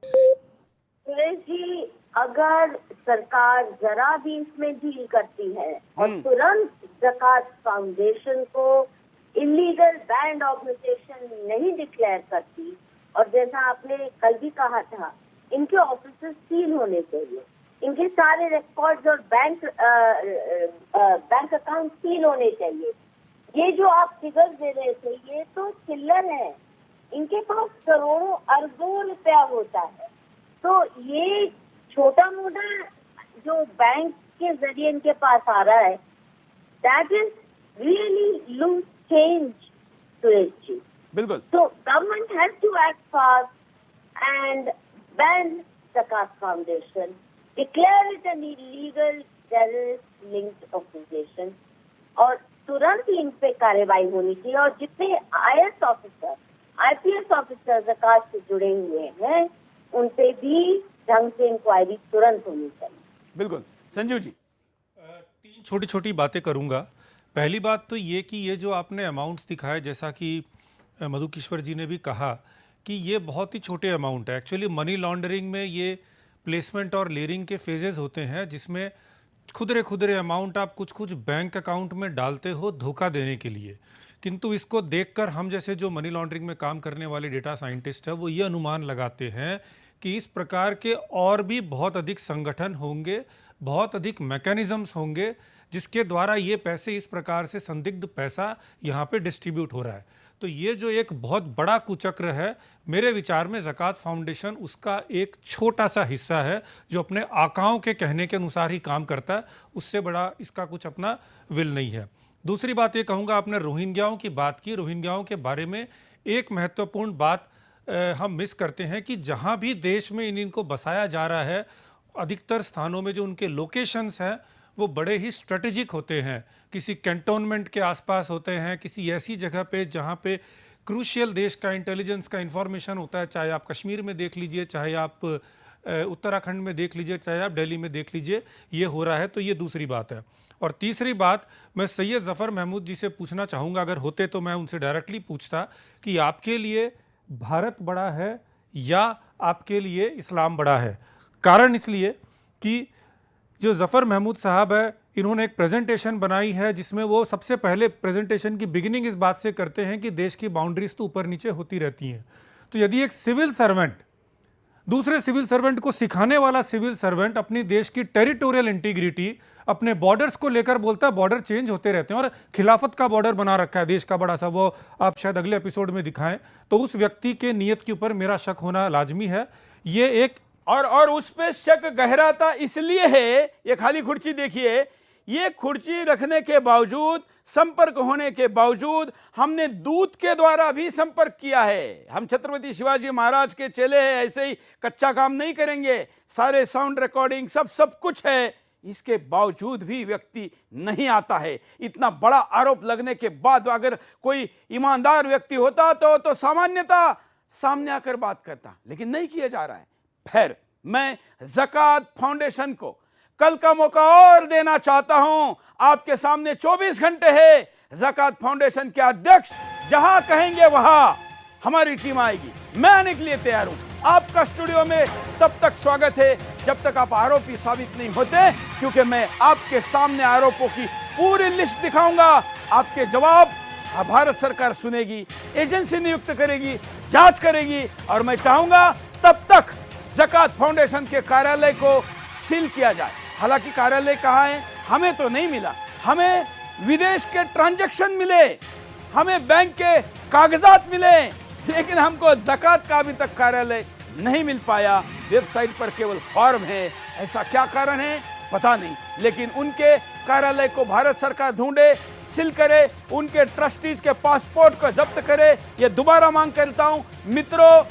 सुरेश जी, अगर सरकार जरा भी इसमें ढील करती है और तुरंत ज़कात फाउंडेशन को इलीगल बैंड ऑर्गेनाइजेशन नहीं डिक्लेयर करती, और जैसा आपने कल भी कहा था, इनके ऑफिस सील होने चाहिए, इनके सारे रिकॉर्ड्स और बैंक अकाउंट सील होने चाहिए। ये जो आप फिगर दे रहे थे, ये तो चिल्लर है, इनके पास करोड़ों अरबों रुपया होता है। तो ये छोटा मोटा जो बैंक के जरिए इनके पास आ रहा है, that is really loose change, Suresh ji. बिल्कुल। So government has to act fast and ban Zakat Foundation, declare it an illegal terrorist-linked organization, और तुरंत इन पे कार्रवाई होनी चाहिए। और जितने IAS ऑफिसर, IPS ऑफिसर ज़कात से जुड़े हुए हैं, उन पे भी ढंग से इंक्वायरी तुरंत होनी चाहिए। बिल्कुल। संजीव जी। 3 छोटी छोटी बातें करूंगा। पहली बात तो ये कि ये जो आपने अमाउंट्स दिखाए, जैसा कि मधु किश्वर जी ने भी कहा कि ये बहुत ही छोटे अमाउंट है। एक्चुअली मनी लॉन्ड्रिंग में ये प्लेसमेंट और लेयरिंग के फेजेस होते हैं, जिसमें खुदरे अमाउंट आप कुछ बैंक अकाउंट में डालते हो धोखा देने के लिए। किंतु इसको देखकर हम जैसे जो मनी लॉन्ड्रिंग में काम करने वाले डेटा साइंटिस्ट हैं, वो ये अनुमान लगाते हैं कि इस प्रकार के और भी बहुत अधिक संगठन होंगे, बहुत अधिक मैकेनिज्म्स होंगे, जिसके द्वारा ये पैसे इस प्रकार से संदिग्ध पैसा यहाँ पे डिस्ट्रीब्यूट हो रहा है। तो ये जो एक बहुत बड़ा कुचक्र है, मेरे विचार में ज़कात फाउंडेशन उसका एक छोटा सा हिस्सा है, जो अपने आकाओं के कहने के अनुसार ही काम करता है। उससे बड़ा इसका कुछ अपना विल नहीं है। दूसरी बात ये कहूँगा, आपने रोहिंग्याओं की बात की। रोहिंग्याओं के बारे में एक महत्वपूर्ण बात हम मिस करते हैं कि जहाँ भी देश में इनको बसाया जा रहा है, अधिकतर स्थानों में जो उनके लोकेशंस हैं वो बड़े ही स्ट्रेटेजिक होते हैं। किसी कैंटोनमेंट के आसपास होते हैं, किसी ऐसी जगह पे जहाँ पे क्रूशियल देश का इंटेलिजेंस का इंफॉर्मेशन होता है। चाहे आप कश्मीर में देख लीजिए, चाहे आप उत्तराखंड में देख लीजिए, चाहे आप दिल्ली में देख लीजिए, ये हो रहा है। तो ये दूसरी बात है। और तीसरी बात, मैं सैयद ज़फ़र महमूद जी से पूछना चाहूँगा, अगर होते तो मैं उनसे डायरेक्टली पूछता कि आपके लिए भारत बड़ा है या आपके लिए इस्लाम बड़ा है। कारण इसलिए कि जो ज़फ़र महमूद साहब है, इन्होंने एक प्रेजेंटेशन बनाई है, जिसमें वो सबसे पहले प्रेजेंटेशन की बिगिनिंग इस बात से करते हैं कि देश की बाउंड्रीज तो ऊपर नीचे होती रहती हैं। तो यदि एक सिविल सर्वेंट दूसरे सिविल सर्वेंट को सिखाने वाला सिविल सर्वेंट अपनी देश की टेरिटोरियल इंटीग्रिटी, अपने बॉर्डर्स को लेकर बोलता है बॉर्डर चेंज होते रहते हैं और खिलाफत का बॉर्डर बना रखा है देश का बड़ा सा, वो आप शायद अगले एपिसोड में दिखाएं, तो उस व्यक्ति के नीयत के ऊपर मेरा शक होना लाजमी है। ये एक और उस पे शक गहराता इसलिए है, ये खाली कुर्सी देखिए, ये कुर्सी रखने के बावजूद, संपर्क होने के बावजूद, हमने दूत के द्वारा भी संपर्क किया है। हम छत्रपति शिवाजी महाराज के चेले हैं, ऐसे ही कच्चा काम नहीं करेंगे। सारे साउंड रिकॉर्डिंग सब कुछ है, इसके बावजूद भी व्यक्ति नहीं आता है। इतना बड़ा आरोप लगने के बाद अगर कोई ईमानदार व्यक्ति होता तो सामान्यता सामने आकर बात करता, लेकिन नहीं किया जा रहा है। फिर मैं ज़कात फाउंडेशन को कल का मौका और देना चाहता हूं। आपके सामने 24 घंटे है। ज़कात फाउंडेशन के अध्यक्ष जहां कहेंगे वहां हमारी टीम आएगी। मैं आने के लिए तैयार हूं। आपका स्टूडियो में तब तक स्वागत है जब तक आप आरोपी साबित नहीं होते, क्योंकि मैं आपके सामने आरोपों की पूरी लिस्ट दिखाऊंगा। आपके जवाब भारत सरकार सुनेगी, एजेंसी नियुक्त करेगी, जांच करेगी, और मैं चाहूंगा तब तक ज़कात फाउंडेशन के कार्यालय को सील किया जाए। हालांकि कार्यालय कहाँ है हमें तो नहीं मिला, हमें विदेश के ट्रांजैक्शन मिले, हमें बैंक के कागजात मिले, लेकिन हमको ज़कात का अभी तक कार्यालय नहीं मिल पाया। वेबसाइट पर केवल फॉर्म है। ऐसा क्या कारण है पता नहीं, लेकिन उनके कार्यालय को भारत सरकार ढूंढे, सील करे, उनके ट्रस्टीज के पासपोर्ट को जब्त करे। ये दोबारा मांग करता हूं मित्रों,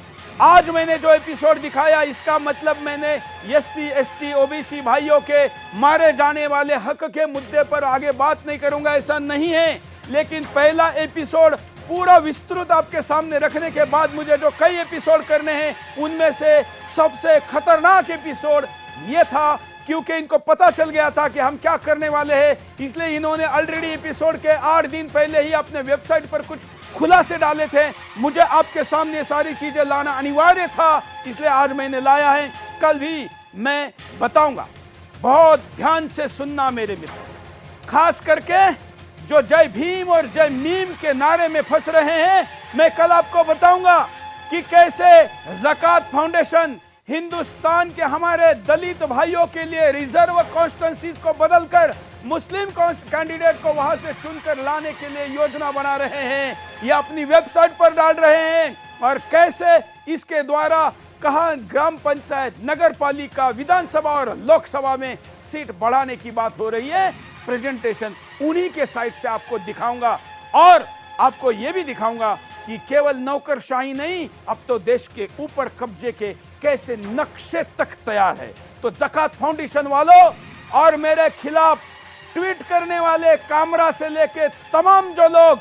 आज मैंने जो एपिसोड दिखाया, इसका मतलब मैंने SC ST OBC भाइयों के मारे जाने वाले हक के मुद्दे पर आगे बात नहीं करूंगा, ऐसा नहीं है। लेकिन पहला एपिसोड पूरा विस्तृत आपके सामने रखने के बाद मुझे जो कई एपिसोड करने हैं उनमें से सबसे खतरनाक एपिसोड ये था, क्योंकि इनको पता चल गया था कि हम क्या करने वाले हैं, इसलिए इन्होंने ऑलरेडी एपिसोड के 8 दिन पहले ही अपने वेबसाइट पर कुछ खुलासे डाले थे। मुझे आपके सामने सारी चीजें लाना अनिवार्य था, इसलिए आज मैंने लाया है। कल भी मैं बताऊंगा, बहुत ध्यान से सुनना मेरे मित्र, खास करके जो जय भीम और जय मीम के नारे में फंस रहे हैं। मैं कल आपको बताऊंगा कि कैसे ज़कात फाउंडेशन हिंदुस्तान के हमारे दलित भाइयों के लिए रिजर्व कॉन्स्टिट्यूंसीज को बदलकर मुस्लिम कैंडिडेट को वहां से चुनकर लाने के लिए योजना बना रहे हैं, ये अपनी वेबसाइट पर डाल रहे हैं। और कैसे इसके द्वारा कहां ग्राम पंचायत, नगर पालिका, विधानसभा और लोकसभा में सीट बढ़ाने की बात हो रही है। प्रेजेंटेशन उन्हीं के साइट से आपको दिखाऊंगा और आपको यह भी दिखाऊंगा कि केवल नौकरशाही नहीं, अब तो देश के ऊपर कब्जे के कैसे नक्शे तक तैयार है। तो ज़कात फाउंडेशन वालों और मेरे खिलाफ ट्वीट करने वाले कामरा से लेके तमाम जो लोग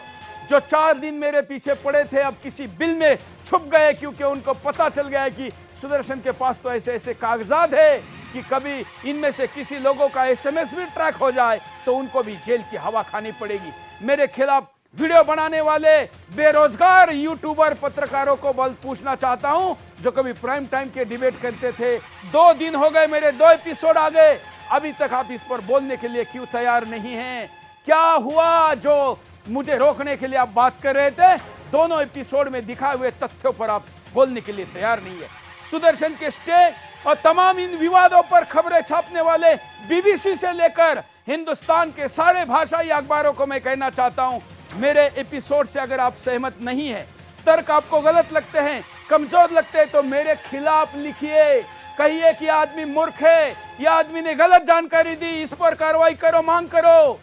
जो 4 दिन मेरे पीछे पड़े थे, अब किसी बिल में छुप गए, क्योंकि उनको पता चल गया है कि सुदर्शन के पास तो ऐसे ऐसे कागजात है कि कभी इनमें से किसी लोगों का एसएमएस भी ट्रैक हो जाए तो उनको भी जेल की हवा खानी पड़ेगी। मेरे खिलाफ वीडियो बनाने वाले बेरोजगार यूट्यूबर पत्रकारों को बल पूछना चाहता हूं, जो कभी प्राइम टाइम के डिबेट करते थे। 2 दिन हो गए, मेरे 2 एपिसोड आ गए, अभी तक आप इस पर बोलने के लिए क्यों तैयार नहीं हैं? क्या हुआ जो मुझे रोकने के लिए आप बात कर रहे थे? दोनों एपिसोड में दिखाए हुए तथ्यों पर आप बोलने के लिए तैयार नहीं है। सुदर्शन के स्टे और तमाम इन विवादों पर खबरें छापने वाले बीबीसी से लेकर हिंदुस्तान के सारे भाषाई अखबारों को मैं कहना चाहता हूं, मेरे एपिसोड से अगर आप सहमत नहीं है, तर्क आपको गलत लगते हैं, कमजोर लगते हैं, तो मेरे खिलाफ लिखिए, कहिए कि आदमी मूर्ख है, यह आदमी ने गलत जानकारी दी, इस पर कार्रवाई करो, मांग करो।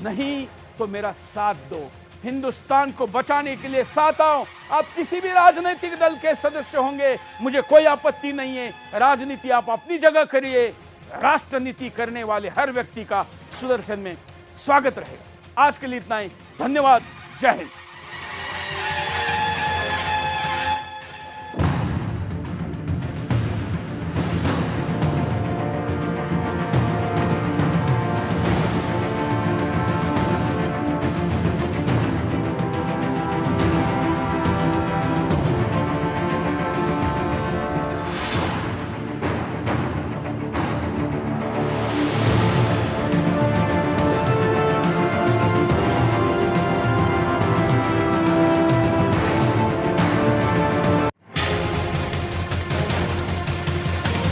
नहीं तो मेरा साथ दो, हिंदुस्तान को बचाने के लिए साथ आओ। आप किसी भी राजनीतिक दल के सदस्य होंगे, मुझे कोई आपत्ति नहीं है। राजनीति आप अपनी जगह करिए, राष्ट्रनीति करने वाले हर व्यक्ति का सुदर्शन में स्वागत रहेगा। आज के लिए इतना ही, धन्यवाद, जय हिंद।